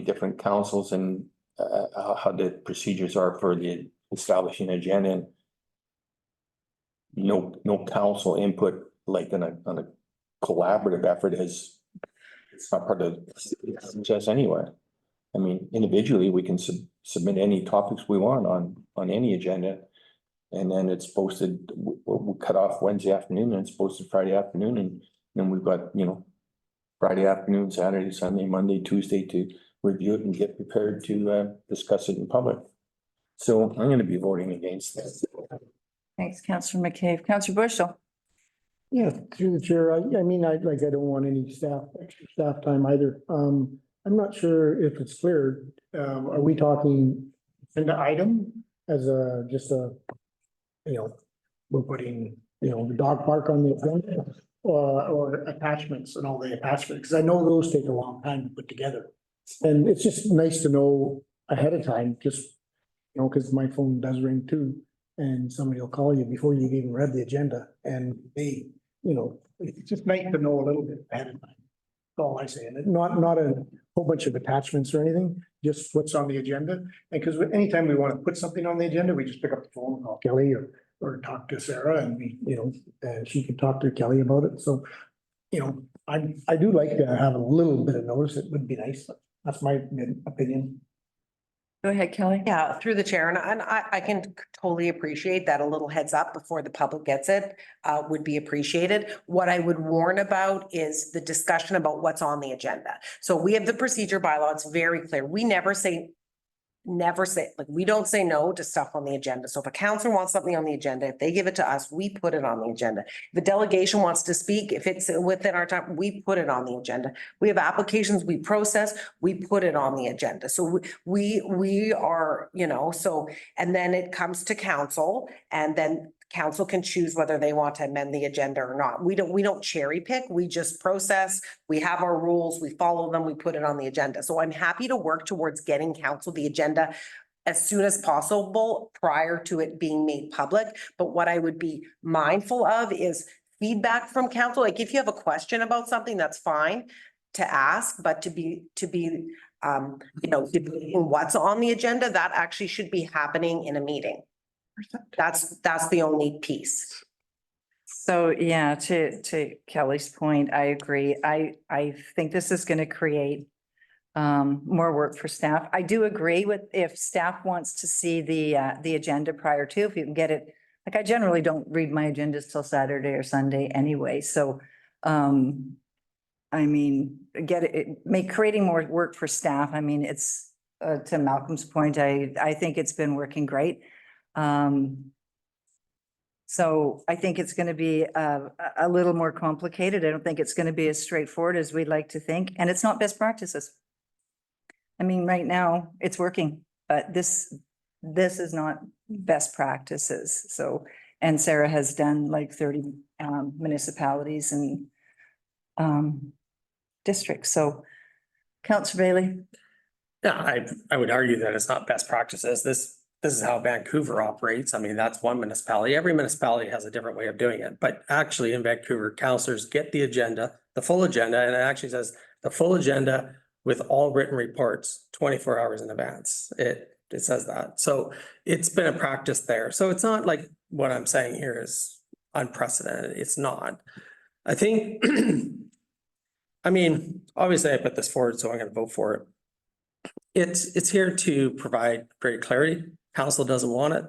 different councils and how the procedures are for the establishing agenda. And no council input like on a collaborative effort as it's not part of the process anyway. I mean, individually, we can submit any topics we want on any agenda. And then it's posted, we'll cut off Wednesday afternoon and it's posted Friday afternoon. And then we've got, you know, Friday afternoon, Saturday, Sunday, Monday, Tuesday to review it and get prepared to discuss it in public. So I'm going to be voting against this. Thanks, Councillor McCabe. Councillor Bushel. Yeah, through the chair, I mean, I don't want any extra staff time either. I'm not sure if it's clear, are we talking agenda item as just a, you know, we're putting, you know, the dog park on the agenda or attachments and all the attachments, because I know those take a long time to put together. And it's just nice to know ahead of time, just, you know, because my phone does ring too. And somebody will call you before you've even read the agenda and they, you know, it's just nice to know a little bit ahead of time. That's all I say. And not a whole bunch of attachments or anything, just what's on the agenda. And because anytime we want to put something on the agenda, we just pick up the phone and call Kelly or talk to Sarah and we, you know, she can talk to Kelly about it. So, you know, I do like to have a little bit of notice. It would be nice. That's my opinion. Go ahead, Kelly. Yeah, through the chair, and I can totally appreciate that a little heads up before the public gets it would be appreciated. What I would warn about is the discussion about what's on the agenda. So we have the procedure bylaw, it's very clear. We never say, like, we don't say no to stuff on the agenda. So if a councillor wants something on the agenda, if they give it to us, we put it on the agenda. If the delegation wants to speak, if it's within our time, we put it on the agenda. We have applications we process, we put it on the agenda. So we are, you know, so, and then it comes to council and then council can choose whether they want to amend the agenda or not. We don't cherry pick, we just process, we have our rules, we follow them, we put it on the agenda. So I'm happy to work towards getting council the agenda as soon as possible prior to it being made public. But what I would be mindful of is feedback from council. Like if you have a question about something, that's fine to ask, but to be you know, debating what's on the agenda, that actually should be happening in a meeting. That's the only piece. So, yeah, to Kelly's point, I agree. I think this is going to create more work for staff. I do agree with if staff wants to see the agenda prior to, if you can get it. Like I generally don't read my agendas till Saturday or Sunday anyway. So, I mean, creating more work for staff. I mean, it's to Malcolm's point, I think it's been working great. So I think it's going to be a little more complicated. I don't think it's going to be as straightforward as we'd like to think. And it's not best practices. I mean, right now it's working, but this is not best practices. So, and Sarah has done like 30 municipalities and districts. So Councillor Bailey. Yeah, I would argue that it's not best practices. This is how Vancouver operates. I mean, that's one municipality. Every municipality has a different way of doing it. But actually in Vancouver, councillors get the agenda, the full agenda, and it actually says the full agenda with all written reports 24 hours in advance. It says that. So it's been a practice there. So it's not like what I'm saying here is unprecedented. It's not. I think, I mean, obviously I put this forward, so I'm going to vote for it. It's here to provide great clarity. Council doesn't want it.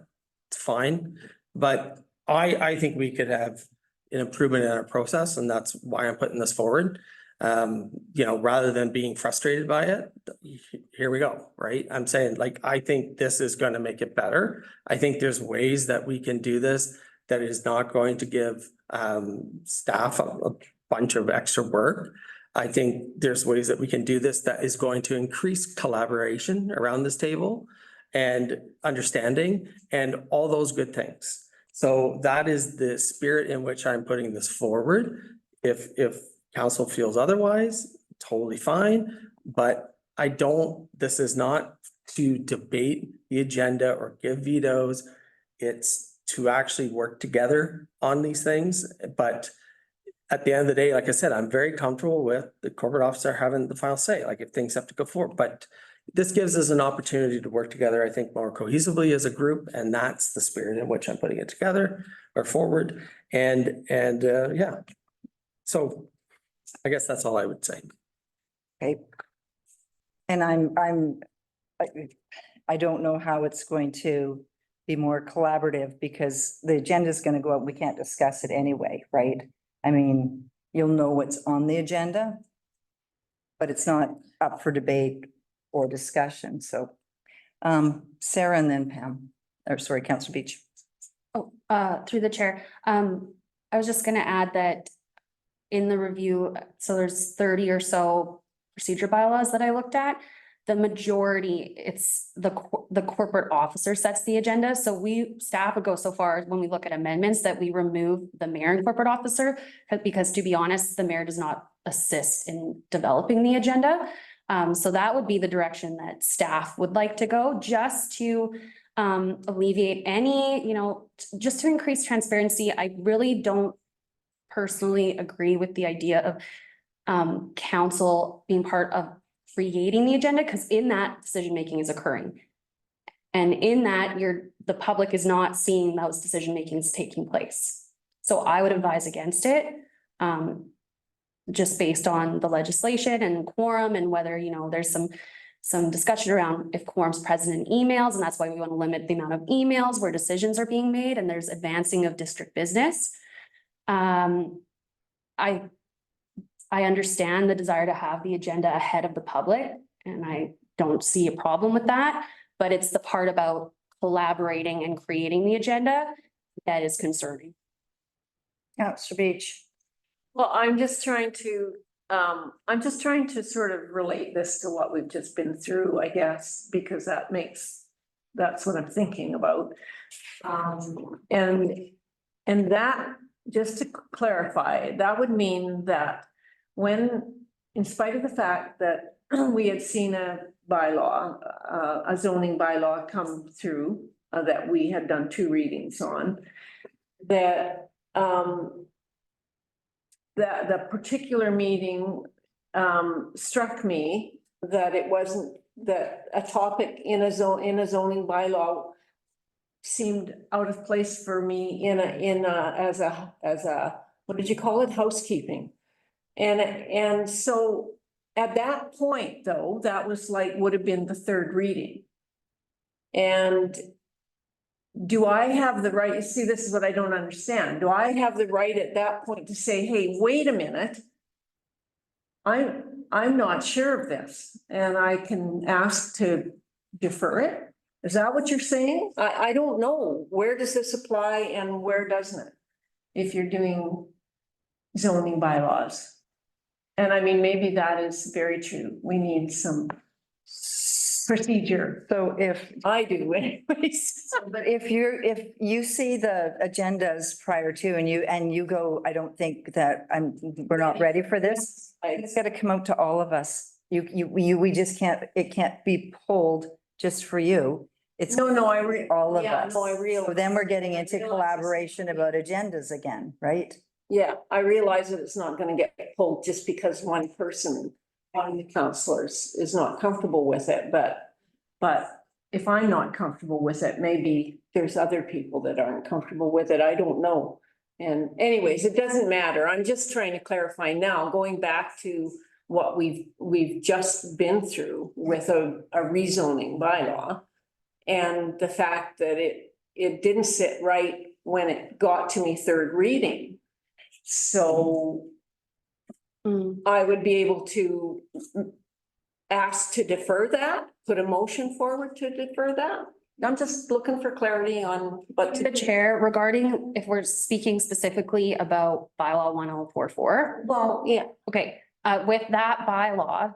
It's fine. But I think we could have an improvement in our process, and that's why I'm putting this forward. You know, rather than being frustrated by it, here we go, right? I'm saying, like, I think this is going to make it better. I think there's ways that we can do this that is not going to give staff a bunch of extra work. I think there's ways that we can do this that is going to increase collaboration around this table and understanding and all those good things. So that is the spirit in which I'm putting this forward. If council feels otherwise, totally fine. But this is not to debate the agenda or give vetoes. It's to actually work together on these things. But at the end of the day, like I said, I'm very comfortable with the corporate officer having the final say, like if things have to go forward. But this gives us an opportunity to work together, I think, more cohesively as a group. And that's the spirit in which I'm putting it together or forward. And yeah, so I guess that's all I would say. Okay. And I don't know how it's going to be more collaborative because the agenda is going to go out. We can't discuss it anyway, right? I mean, you'll know what's on the agenda, but it's not up for debate or discussion. So, Sarah and then Pam, or sorry, Councillor Beach. Oh, through the chair, I was just gonna add that in the review, so there's 30 or so procedure bylaws that I looked at. The majority, it's the corporate officer sets the agenda. So staff would go so far when we look at amendments that we remove the mayor and corporate officer. Because to be honest, the mayor does not assist in developing the agenda. So that would be the direction that staff would like to go, just to alleviate any, just to increase transparency. I really don't personally agree with the idea of council being part of creating the agenda, because in that decision-making is occurring. And in that, the public is not seeing those decision makings taking place. So I would advise against it. Just based on the legislation and quorum and whether, there's some discussion around if quorum's present in emails, and that's why we want to limit the amount of emails where decisions are being made and there's advancing of district business. I understand the desire to have the agenda ahead of the public, and I don't see a problem with that, but it's the part about collaborating and creating the agenda that is concerning. Councillor Beach. Well, I'm just trying to sort of relate this to what we've just been through, I guess, because that's what I'm thinking about. And that, just to clarify, that would mean that in spite of the fact that we had seen a bylaw, a zoning bylaw come through, that we had done 2 readings on, that the particular meeting struck me that it wasn't, that a topic in a zoning bylaw seemed out of place for me as a what did you call it, housekeeping. And so at that point, though, that was would have been the 3rd reading. And do I have the right, you see, this is what I don't understand. Do I have the right at that point to say, hey, wait a minute, I'm not sure of this, and I can ask to defer it? Is that what you're saying? I don't know. Where does this apply and where doesn't it? If you're doing zoning bylaws. And I mean, maybe that is very true. We need some procedure. So I do anyways. but if you see the agendas prior to and you go, I don't think that we're not ready for this. It's got to come out to all of us. We just can't, it can't be pulled just for you. It's No, all of yeah, us. no, I realize. So then we're getting into collaboration about agendas again, right? Yeah, I realize that it's not gonna get pulled just because one person, one of the counselors is not comfortable with it, but if I'm not comfortable with it, maybe there's other people that aren't comfortable with it. I don't know. And anyways, it doesn't matter. I'm just trying to clarify now, going back to what we've just been through with a rezoning bylaw. And the fact that it didn't sit right when it got to me 3rd reading. So I would be able to ask to defer that, put a motion forward to defer that. I'm just looking for clarity on what To the chair, regarding if we're speaking specifically about bylaw 1044. Well, yeah, Okay, with that bylaw,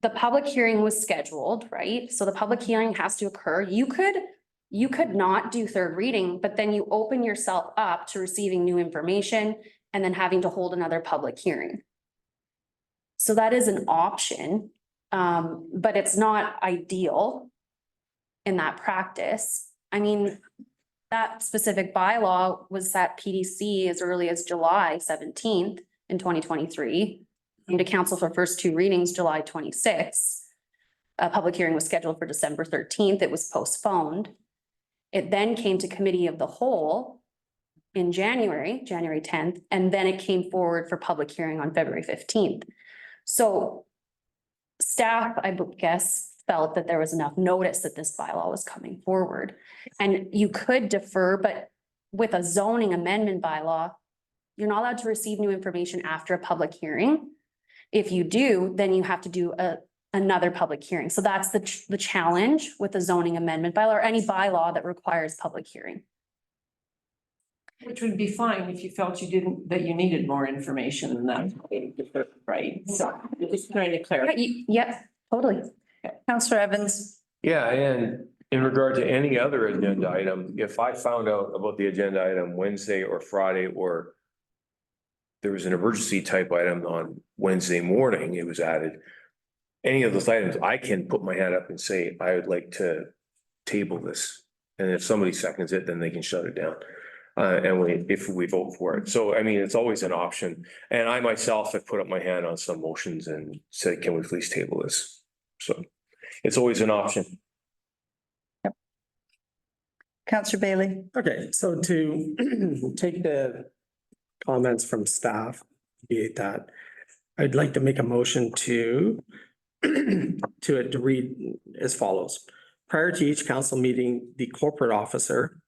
the public hearing was scheduled, right? So the public hearing has to occur. You could not do 3rd reading, but then you open yourself up to receiving new information and then having to hold another public hearing. So that is an option, but it's not ideal in that practice. I mean, that specific bylaw was at PDC as early as July 17th in 2023. Came to council for first 2 readings, July 26th. A public hearing was scheduled for December 13th. It was postponed. It then came to committee of the whole in January 10th, and then it came forward for public hearing on February 15th. So staff, I guess, felt that there was enough notice that this bylaw was coming forward. And you could defer, but with a zoning amendment bylaw, you're not allowed to receive new information after a public hearing. If you do, then you have to do another public hearing. So that's the challenge with the zoning amendment bylaw or any bylaw that requires public hearing. Which would be fine if you felt you didn't, that you needed more information than that, right? So just trying to clarify. Yep, totally. Counselor Evans. Yeah, and in regard to any other agenda item, if I found out about the agenda item Wednesday or Friday, or there was an emergency type item on Wednesday morning, it was added. Any of those items, I can put my hand up and say, I would like to table this. And if somebody seconds it, then they can shut it down. If we vote for it. So, I mean, it's always an option. And I myself have put up my hand on some motions and said, can we please table this? So it's always an option. Counselor Bailey. Okay, so to take the comments from staff, be it that, I'd like to make a motion to read as follows. Prior to each council meeting, the corporate officer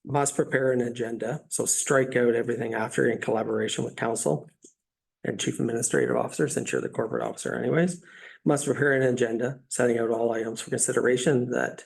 must prepare an agenda, so strike out everything after in collaboration with council and chief administrative officer, since you're the corporate officer anyways, must prepare an agenda setting out all items for consideration that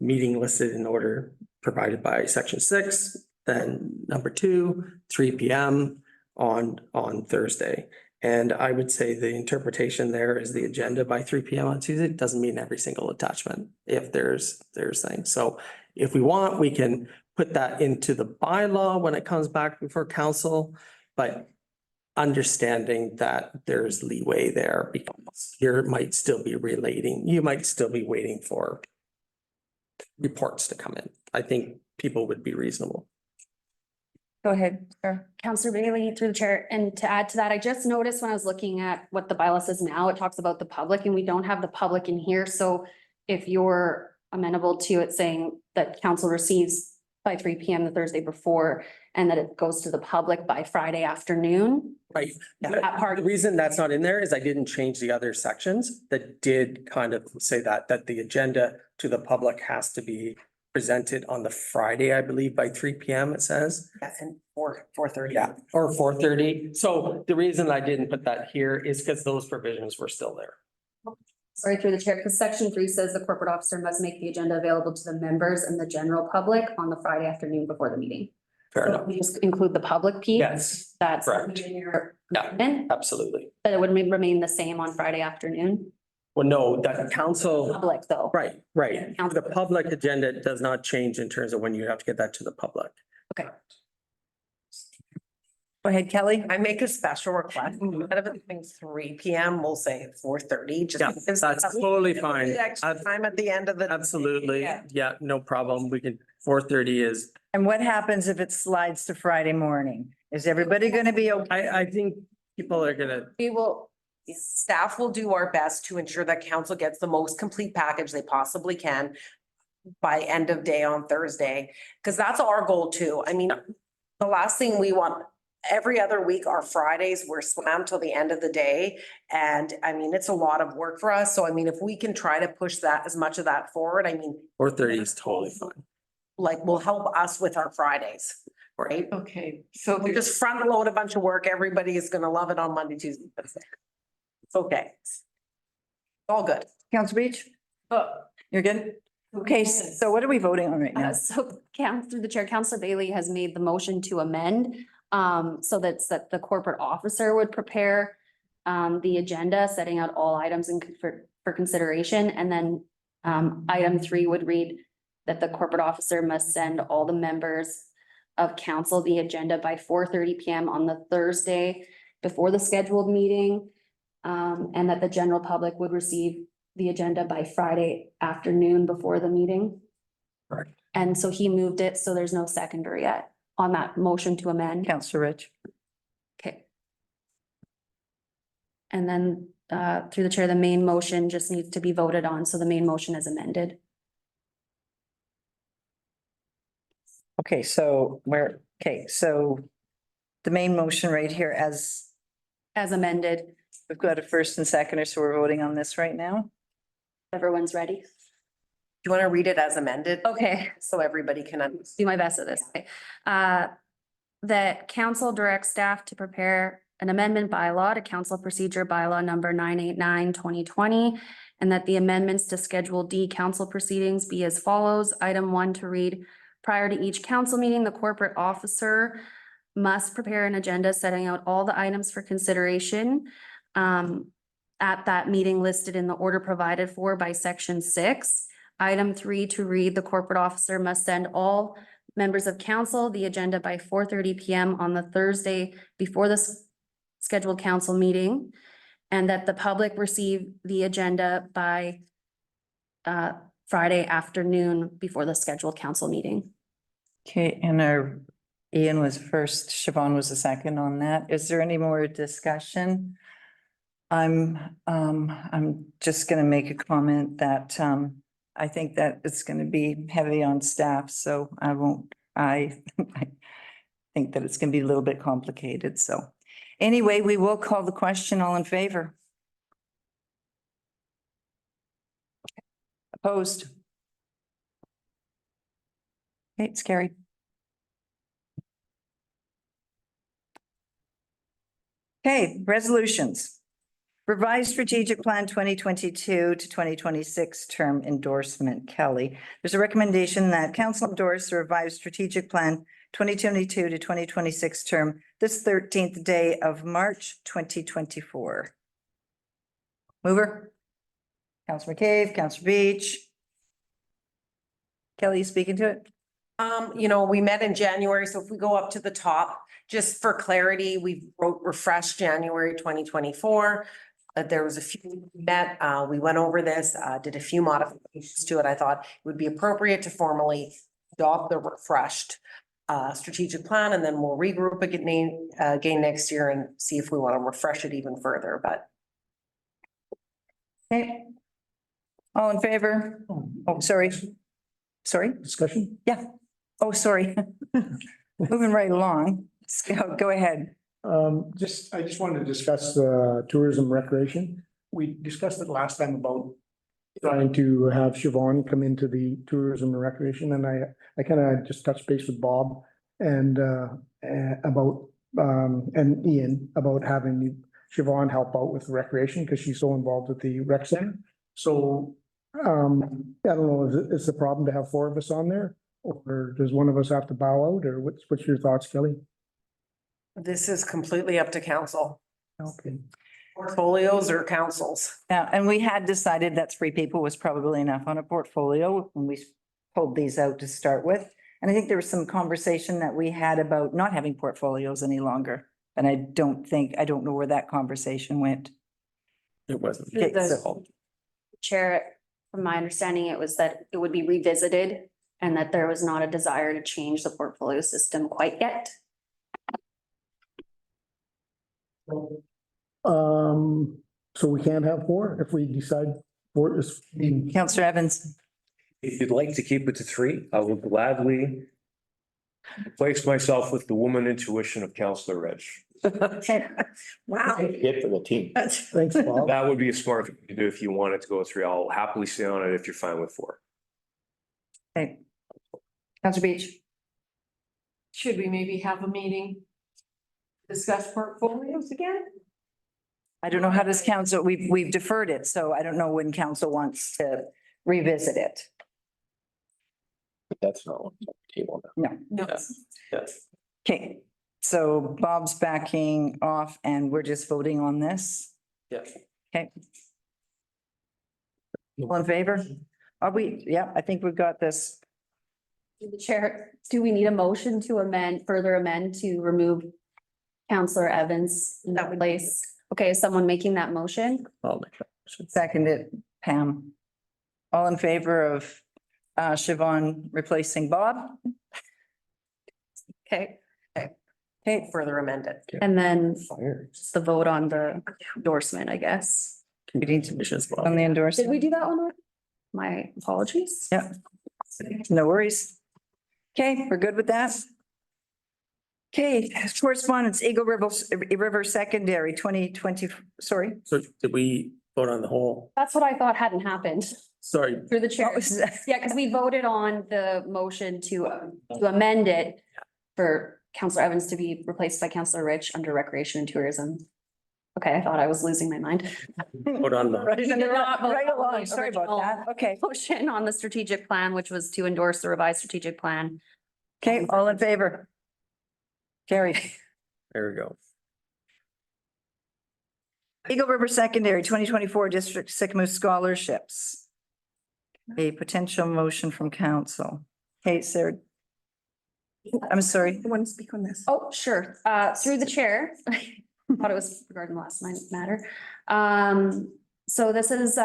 meeting listed in order provided by section 6, then number 2, 3 p.m. on Thursday. And I would say the interpretation there is the agenda by 3 p.m. on Tuesday. It doesn't mean every single attachment if there's things. So if we want, we can put that into the bylaw when it comes back before council, but understanding that there's leeway there because you might still be waiting for reports to come in. I think people would be reasonable. Go ahead, sir. Counselor Bailey through the chair. And to add to that, I just noticed when I was looking at what the bylaw says now, it talks about the public and we don't have the public in here. So if you're amenable to it saying that council receives by 3 p.m. the Thursday before and that it goes to the public by Friday afternoon. Right. That part. The reason that's not in there is I didn't change the other sections that did kind of say that the agenda to the public has to be presented on the Friday, I believe, by 3 p.m. it says. Yeah, and 4:30. Yeah, or 4:30. So the reason I didn't put that here is because those provisions were still there. Sorry, through the chair, because section 3 says the corporate officer must make the agenda available to the members and the general public on the Friday afternoon before the meeting. Fair So enough. we just include the public piece. Yes, That's correct. in your Yeah. amendment, absolutely. but it would remain the same on Friday afternoon. Well, no, that council, Public though. right. The public agenda does not change in terms of when you have to get that to the public. Okay. Go ahead, Kelly. I make a special request. Instead of it being 3 p.m., we'll say 4:30. Just Yeah, because that's totally fine. the extra time at the end of the. Absolutely. Yeah. Yeah, no problem. We can, 4:30 is, And what happens if it slides to Friday morning? Is everybody going to be okay? I think people are gonna, We will, Staff will do our best to ensure that council gets the most complete package they possibly can by end of day on Thursday, because that's our goal too. I mean, the last thing we want, every other week, our Fridays, we're slammed till the end of the day. And I mean, it's a lot of work for us. So I mean, if we can try to push that, as much of that forward, I mean, 4:30 is totally fine. like, will help us with our Fridays, right? Okay, so We just front load a bunch of work. Everybody is gonna love it on Monday, Tuesday, Wednesday. It's okay. All good. Councilor Beach? You're good? Okay, so what are we voting on right now? so through the chair, Counselor Bailey has made the motion to amend. So that's that the corporate officer would prepare the agenda, setting out all items for consideration. And then item 3 would read that the corporate officer must send all the members of council the agenda by 4:30 p.m. on the Thursday before the scheduled meeting. And that the general public would receive the agenda by Friday afternoon before the meeting. Right. And so he moved it, so there's no seconder yet on that motion to amend. Councilor Rich? Okay. And then through the chair, the main motion just needs to be voted on, so the main motion is amended. Okay, so Okay, so the main motion right here as As amended, we've got a first and seconder, so we're voting on this right now. everyone's ready? Do you want to read it as amended? Okay, So everybody can understand. do my best at this. Okay. That council directs staff to prepare an amendment bylaw to council procedure bylaw number 989/2020. And that the amendments to Schedule D council proceedings be as follows. Item 1 to read, prior to each council meeting, the corporate officer must prepare an agenda setting out all the items for consideration at that meeting listed in the order provided for by section 6. Item 3 to read, the corporate officer must send all members of council the agenda by 4:30 PM on the Thursday before the scheduled council meeting. And that the public receive the agenda by Friday afternoon before the scheduled council meeting. Okay, and our Ian was first, Siobhan was the second on that. Is there any more discussion? I'm just gonna make a comment that I think that it's gonna be heavy on staff, so I think that it's gonna be a little bit complicated, so. Anyway, we will call the question. All in favor? Opposed? Okay, it's carried. Okay, resolutions. Revised strategic plan 2022 to 2026 term endorsement. Kelly, there's a recommendation that council endorse the revised strategic plan 2022 to 2026 term this 13th day of March 2024. Mover? Councillor McCabe, Councillor Beach. Kelly, you speaking to it? You know, we met in January, so if we go up to the top, just for clarity, we wrote refresh January 2024. There was a few we met, we went over this, did a few modifications to it. I thought it would be appropriate to formally adopt the refreshed strategic plan, and then we'll regroup again next year and see if we want to refresh it even further, but. Okay. All in favor? Oh, sorry. Sorry? Discussion? Yeah. Oh, sorry. Moving right along. Go ahead. I just wanted to discuss tourism recreation. We discussed it last time about trying to have Siobhan come into the tourism and recreation, and I kind of just touched base with Bob and about and Ian about having Siobhan help out with recreation because she's so involved with the rec center. So I don't know, is it a problem to have 4 of us on there? Or does one of us have to bow out, or what's your thoughts, Kelly? This is completely up to council, Okay. portfolios or councils. Yeah, and we had decided that 3 people was probably enough on a portfolio when we pulled these out to start with. And I think there was some conversation that we had about not having portfolios any longer. And I don't know where that conversation went. It wasn't. Okay, The- so- Chair, from my understanding, it was that it would be revisited and that there was not a desire to change the portfolio system quite yet. So we can't have 4 if we decide 4 is. Councillor Evans. If you'd like to keep it to 3, I will gladly place myself with the woman intuition of Councillor Reg. Wow. Hit for the team. Thanks, Bob. That would be a smart thing to do if you wanted to go 3. I'll happily stay on it if you're fine with 4. Okay. Councillor Beach. Should we maybe have a meeting? Discuss portfolios again? I don't know how does council, we've deferred it, so I don't know when council wants to revisit it. But that's not on the table now. No. No. Yes. Okay, so Bob's backing off and we're just voting on this. Yes. Okay. All in favor? Are we, yeah, I think we've got this. The chair, do we need a motion to further amend to remove Councillor Evans in that place? Okay, is someone making that motion? I'll make that motion. Seconded, Pam. All in favor of Siobhan replacing Bob? Okay, Okay, Further amended. and then Fire. just the vote on the endorsement, I guess. we need to Conditions. on the Did endorsement. we do that one? My apologies. Yeah. No worries. Okay, we're good with that. Okay, correspondence, River Secondary 2020, sorry. So did we vote on the whole? That's what I thought hadn't happened Sorry, through the What chair. was that? Yeah, because we voted on the motion to amend it for Counselor Evans to be replaced by Counselor Rich under Recreation and Tourism. Okay, I thought I was losing my mind. vote on the, Right, We did not vote right on the along, sorry about original that. Okay, Motion on the strategic plan, which was to endorse the revised strategic plan. okay, all in favor? Carried. there we go. Eagle River Secondary 2024 District Sycamore Scholarships. A potential motion from council. Okay, Sarah. I'm sorry. I want to speak on this. Oh, sure. Through the chair. Thought it was regarding last night's matter. So this is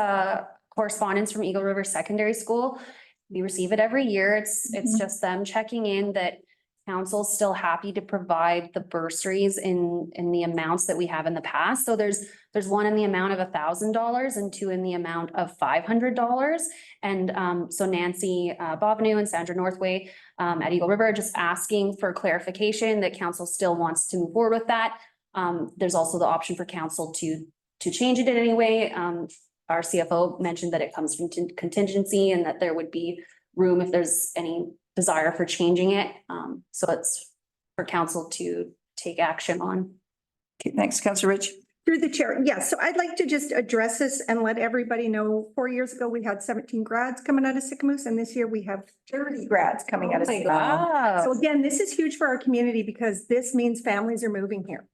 correspondence from Eagle River Secondary School. We receive it every year. It's just them checking in that council's still happy to provide the bursaries in the amounts that we have in the past. So there's one in the amount of $1,000 and two in the amount of $500. And so Nancy Bovenue and Sandra Northway at Eagle River are just asking for clarification that council still wants to move forward with that. There's also the option for council to change it in any way. Our CFO mentioned that it comes from contingency and that there would be room if there's any desire for changing it. So it's for council to take action on. Okay, thanks, Councillor Rich. Through the chair, yes. So I'd like to just address this and let everybody know, 4 years ago, we had 17 grads coming out of Sycamoose, and this year we have 30 grads coming out of Sycamoose. So again, this is huge for our community because this means families are moving here.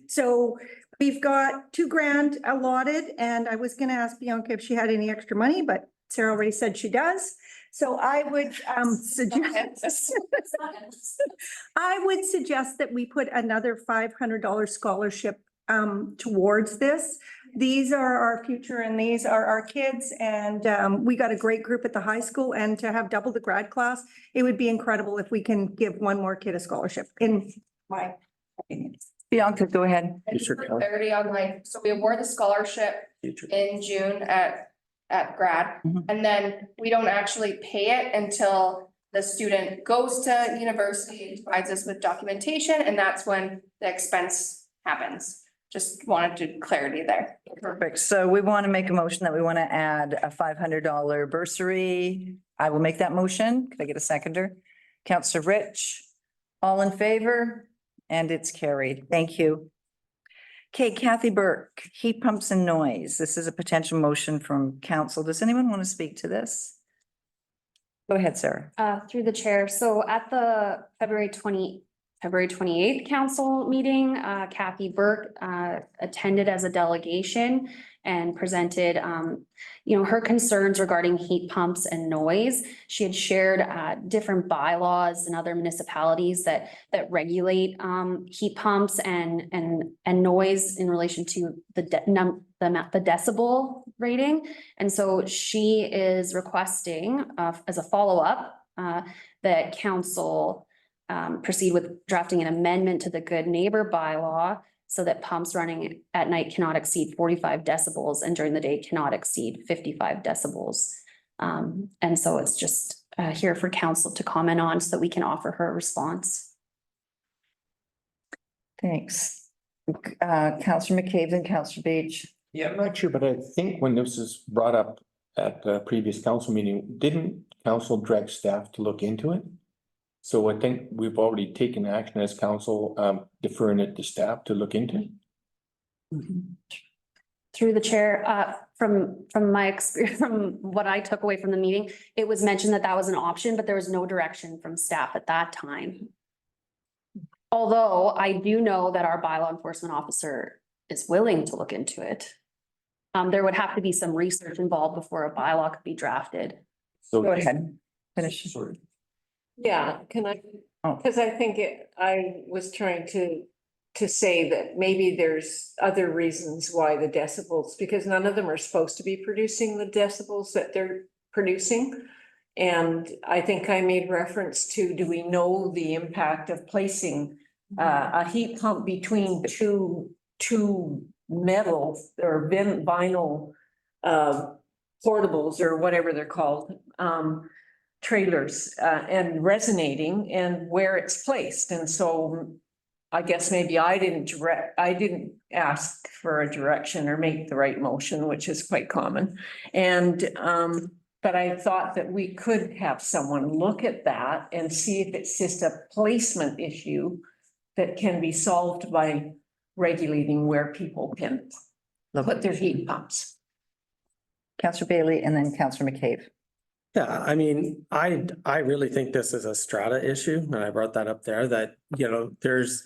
So we've got $2,000 allotted, and I was gonna ask Bianca if she had any extra money, but Sarah already said she does. So I would suggest that we put another $500 scholarship towards this. These are our future and these are our kids, and we got a great group at the high school, and to have double the grad class, it would be incredible if we can give one more kid a scholarship, in my opinion. Bianca, go ahead. Sure, Kelly. Clarity on like, so we award the scholarship in June at grad. Mhm. And then we don't actually pay it until the student goes to university, provides us with documentation, and that's when the expense happens. Just wanted to clarity there. Perfect. So we want to make a motion that we want to add a $500 bursary. I will make that motion. Could I get a seconder? Councillor Rich, all in favor? And it's carried. Thank you. Okay, Kathy Burke, heat pumps and noise. This is a potential motion from council. Does anyone want to speak to this? Go ahead, Sarah. Through the chair. So at the February 28th council meeting, Kathy Burke attended as a delegation and presented, her concerns regarding heat pumps and noise. She had shared different bylaws in other municipalities that regulate heat pumps and noise in relation to the decibel rating. And so she is requesting as a follow-up that council proceed with drafting an amendment to the good neighbor bylaw so that pumps running at night cannot exceed 45 decibels and during the day cannot exceed 55 decibels. And so it's just here for council to comment on so that we can offer her a response. Thanks. Councillor McCabe and Councillor Beach. Yeah, I'm not sure, but I think when this was brought up at the previous council meeting, didn't council direct staff to look into it? So I think we've already taken action as council, deferring it to staff to look into. Through the chair, from my experience, from what I took away from the meeting, it was mentioned that that was an option, but there was no direction from staff at that time. Although I do know that our bylaw enforcement officer is willing to look into it. There would have to be some research involved before a bylaw could be drafted. So Go ahead. Finish. Sorry. Yeah, can I, Oh. because I think I was trying to say that maybe there's other reasons why the decibels, because none of them are supposed to be producing the decibels that they're producing. And I think I made reference to, do we know the impact of placing a heat pump between two metal or vinyl portables or whatever they're called, trailers, and resonating and where it's placed. And so I guess maybe I didn't ask for a direction or make the right motion, which is quite common. And, but I thought that we could have someone look at that and see if it's just a placement issue that can be solved by regulating where people can put their heat pumps. Councillor Bailey and then Councillor McCabe. Yeah, I mean, I really think this is a strata issue, and I brought that up there, that, you know,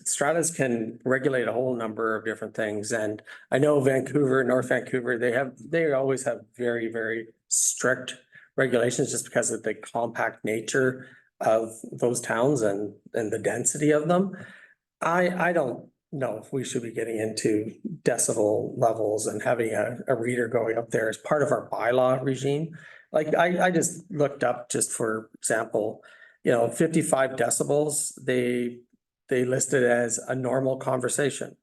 stratas can regulate a whole number of different things. And I know Vancouver, North Vancouver, they always have very, very strict regulations just because of the compact nature of those towns and the density of them. I don't know if we should be getting into decibel levels and having a reader going up there as part of our bylaw regime. Like, I just looked up, just for example, 55 decibels, they listed as a normal conversation.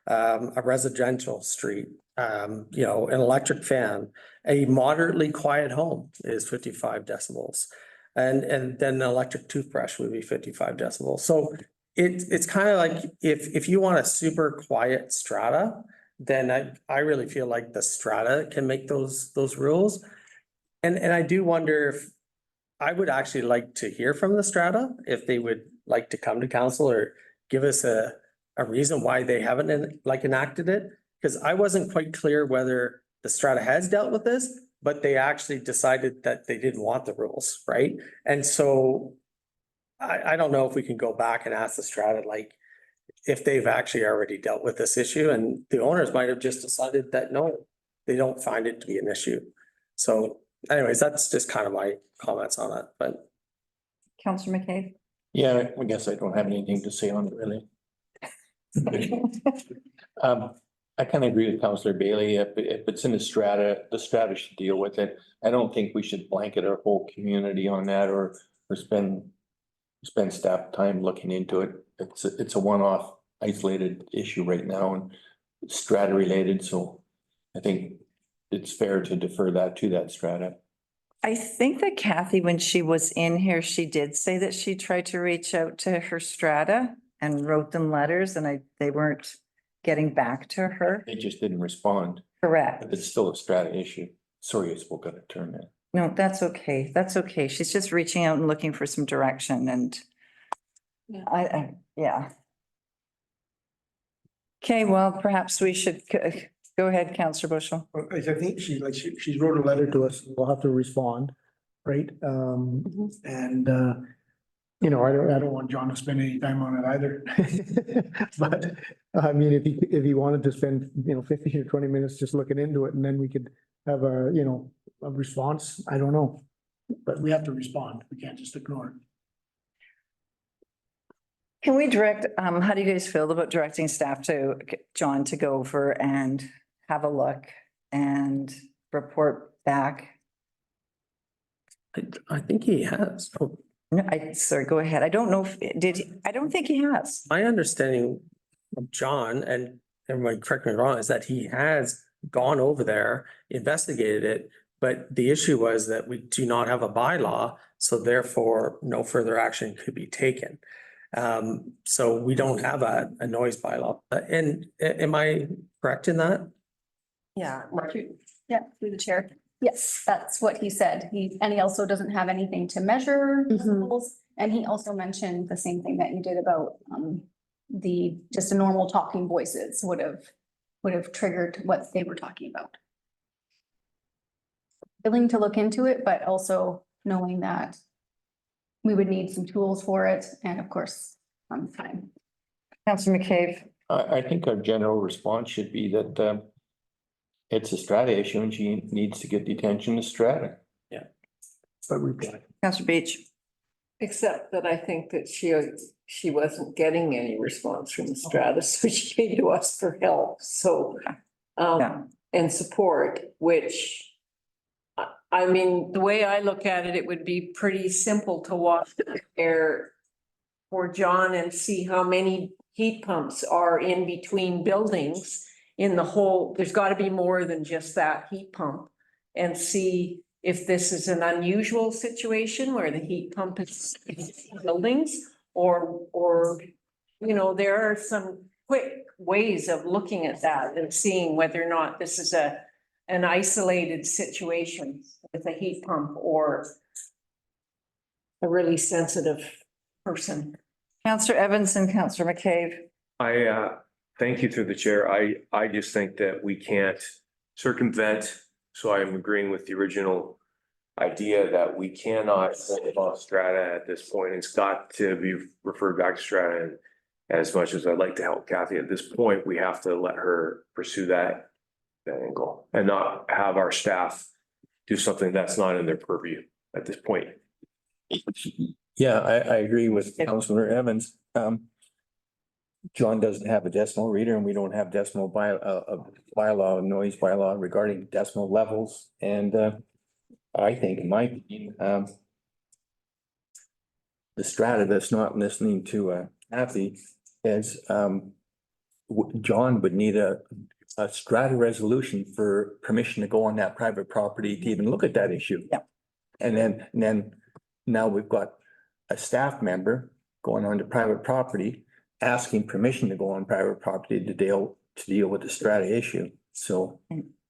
A residential street, an electric fan, a moderately quiet home is 55 decibels. And then an electric toothbrush would be 55 decibels. So it's kind of like, if you want a super quiet strata, then I really feel like the strata can make those rules. And I do wonder if I would actually like to hear from the strata, if they would like to come to council or give us a reason why they haven't enacted it. Because I wasn't quite clear whether the strata has dealt with this, but they actually decided that they didn't want the rules, right? And so I don't know if we can go back and ask the strata, like, if they've actually already dealt with this issue, and the owners might have just decided that no, they don't find it to be an issue. So anyways, that's just kind of my comments on it, but. Councillor McCabe. Yeah, I guess I don't have anything to say on it really. I kind of agree with Councillor Bailey. If it's in the strata should deal with it. I don't think we should blanket our whole community on that or spend staff time looking into it. It's a one-off isolated issue right now and it's strata related. So I think it's fair to defer that to that strata. I think that Kathy, when she was in here, she did say that she tried to reach out to her strata and wrote them letters and they weren't getting back to her. They just didn't respond. Correct. But it's still a strata issue. Sorry, I spoke out of turn there. No, that's okay. That's okay. She's just reaching out and looking for some direction and yeah. Okay, well, perhaps we should go ahead, Councillor Bushel. I think she's wrote a letter to us. We'll have to respond, right? And I don't want John to spend any time on it either. But I mean, if he wanted to spend, 15 or 20 minutes just looking into it and then we could have a response, I don't know. But we have to respond. We can't just ignore it. Can we direct, how do you guys feel about directing staff to John to go over and have a look and report back? I think he has. Oh, No, sorry, go ahead. I don't know I don't think he has. my understanding of John, and everybody correct me wrong, is that he has gone over there, investigated it, but the issue was that we do not have a bylaw, so therefore no further action could be taken. So we don't have a noise bylaw. And am I correct in that? Yeah, through the chair. Yes, that's what he said. He also doesn't have anything to measure decibels. And he also mentioned the same thing that you did about just a normal talking voices would have triggered what they were talking about. Willing to look into it, but also knowing that we would need some tools for it and of course, time. Councillor McCabe. I think our general response should be that it's a strata issue and she needs to get the attention to strata. Yeah. But reply. Councillor Beach. Except that I think that she wasn't getting any response from the strata, so she came to us for help, so. And support, which. I mean, the way I look at it, it would be pretty simple to walk there for John and see how many heat pumps are in between buildings in the whole, there's got to be more than just that heat pump. And see if this is an unusual situation where the heat pump is in buildings or you know, there are some quick ways of looking at that and seeing whether or not this is an isolated situation with a heat pump or a really sensitive person. Counselor Evans and Counselor McCabe. Thank you through the chair. I just think that we can't circumvent, so I'm agreeing with the original idea that we cannot hold off strata at this point. It's got to be referred back to strata, and as much as I'd like to help Kathy at this point, we have to let her pursue that angle and not have our staff do something that's not in their purview at this point. Yeah, I agree with Councillor Evans. John doesn't have a decimal reader and we don't have decimal bylaw, noise bylaw regarding decimal levels. And I think in my opinion, the strata that's not listening to Kathy is John would need a strata resolution for permission to go on that private property to even look at that issue. Yeah. And then now we've got a staff member going on to private property, asking permission to go on private property to deal with the strata issue. So.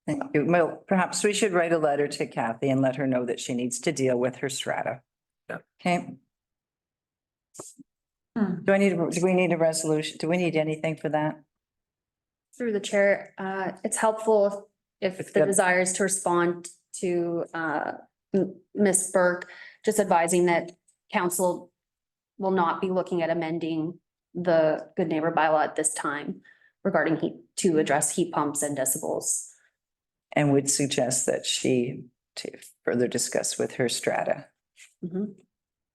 Thank you. Well, perhaps we should write a letter to Kathy and let her know that she needs to deal with her strata. Yeah. Okay. Do we need a resolution? Do we need anything for that? Through the chair, it's helpful if It's the good. desire is to respond to Ms. Burke, just advising that council will not be looking at amending the good neighbor bylaw at this time regarding to address heat pumps and decibels. And would suggest that she to further discuss with her strata. Mhm.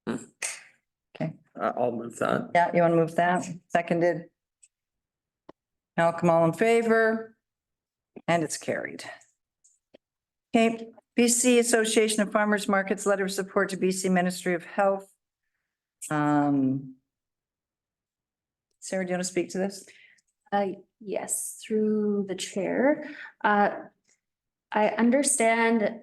Okay. I'll move that. Yeah, you want to move that? Seconded. Malcolm, all in favor? And it's carried. Okay, BC Association of Farmers Markets letter of support to BC Ministry of Health. Sarah, do you want to speak to this? Yes, through the chair. I understand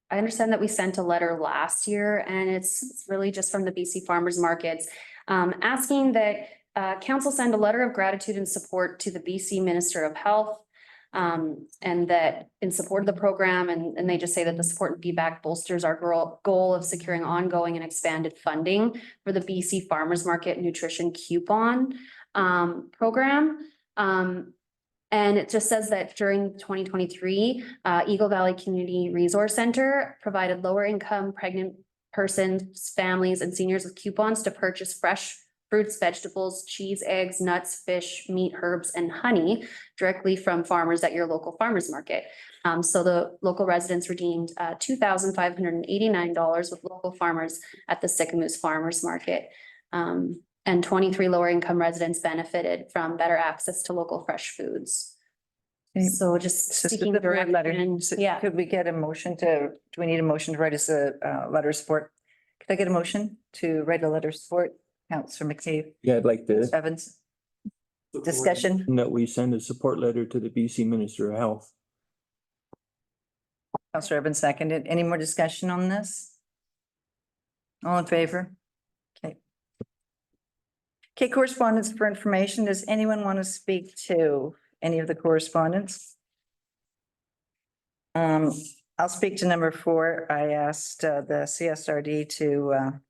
that we sent a letter last year and it's really just from the BC Farmers Markets, asking that council send a letter of gratitude and support to the BC Minister of Health. And that in support of the program, and they just say that the support and feedback bolsters our goal of securing ongoing and expanded funding for the BC Farmers Market Nutrition Coupon program. And it just says that during 2023, Eagle Valley Community Resource Center provided lower income pregnant persons, families, and seniors with coupons to purchase fresh fruits, vegetables, cheese, eggs, nuts, fish, meat, herbs, and honey directly from farmers at your local farmers market. So the local residents redeemed $2,589 with local farmers at the Sycamoose Farmers Market. And 23 lower income residents benefited from better access to local fresh foods. Okay. So just So speaking the board letter. direction, So yeah. Could we get a motion do we need a motion to write us a letter of support? Could I get a motion to write a letter of support? Councillor McCabe, Yeah, I'd like to. Evans, discussion. That we send a support letter to the BC Minister of Health. Councillor Evans seconded. Any more discussion on this? All in favor? Okay. Okay, correspondence for information. Does anyone want to speak to any of the correspondence? I'll speak to number 4. I asked the CSRD to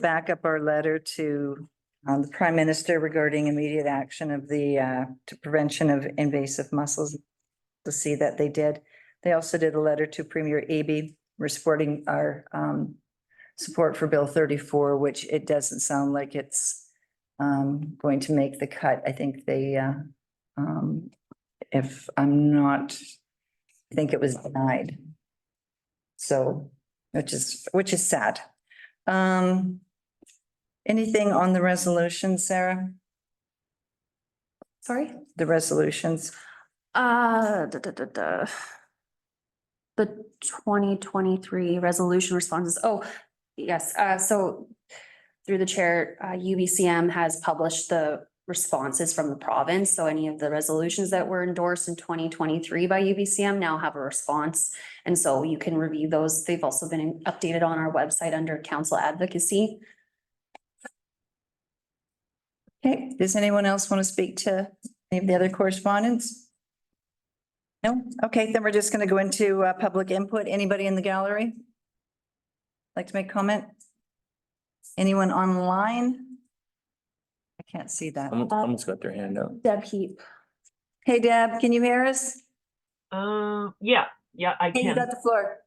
back up our letter to the Prime Minister regarding immediate action of the to prevention of invasive mussels. To see that they did. They also did a letter to Premier Eby. We're supporting our support for Bill 34, which it doesn't sound like it's going to make the cut. I think they if I'm not, I think it was denied. So, which is sad. Anything on the resolution, Sarah? Sorry? The resolutions? The 2023 resolution responses. Oh, yes. So through the chair, UBCM has published the responses from the province. So any of the resolutions that were endorsed in 2023 by UBCM now have a response. And so you can review those. They've also been updated on our website under council advocacy. Okay, does anyone else want to speak to any of the other correspondence? No? Okay, then we're just going to go into public input. Anybody in the gallery? Like to make comment? Anyone online? I can't see that. Someone's got their hand up. Deb Heap. Hey Deb, can you hear us? Yeah, I Hey, you can. got the floor.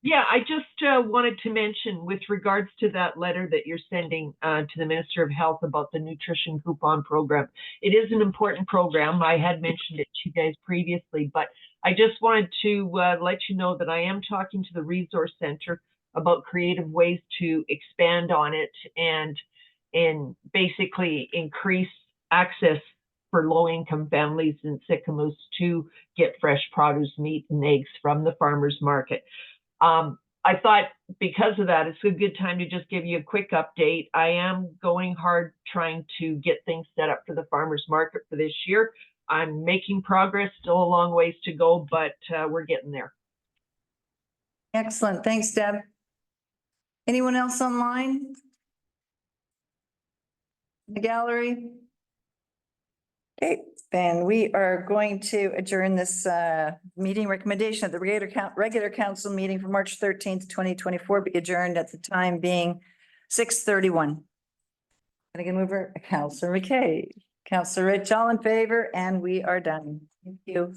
Yeah, I just wanted to mention with regards to that letter that you're sending to the Minister of Health about the nutrition coupon program. It is an important program. I had mentioned it to you guys previously, but I just wanted to let you know that I am talking to the Resource Center about creative ways to expand on it and basically increase access for low-income families in Sycamoose to get fresh produce, meat, and eggs from the farmers market. I thought because of that, it's a good time to just give you a quick update. I am going hard trying to get things set up for the farmers market for this year. I'm making progress, still a long ways to go, but we're getting there. Excellent. Thanks, Deb. Anyone else online? In the gallery? Okay, then we are going to adjourn this meeting. Recommendation of the regular council meeting for March 13th, 2024 be adjourned at the time being 6:31. Can I get over Councillor McKay, Councillor Rich, all in favor, and we are done. Thank you.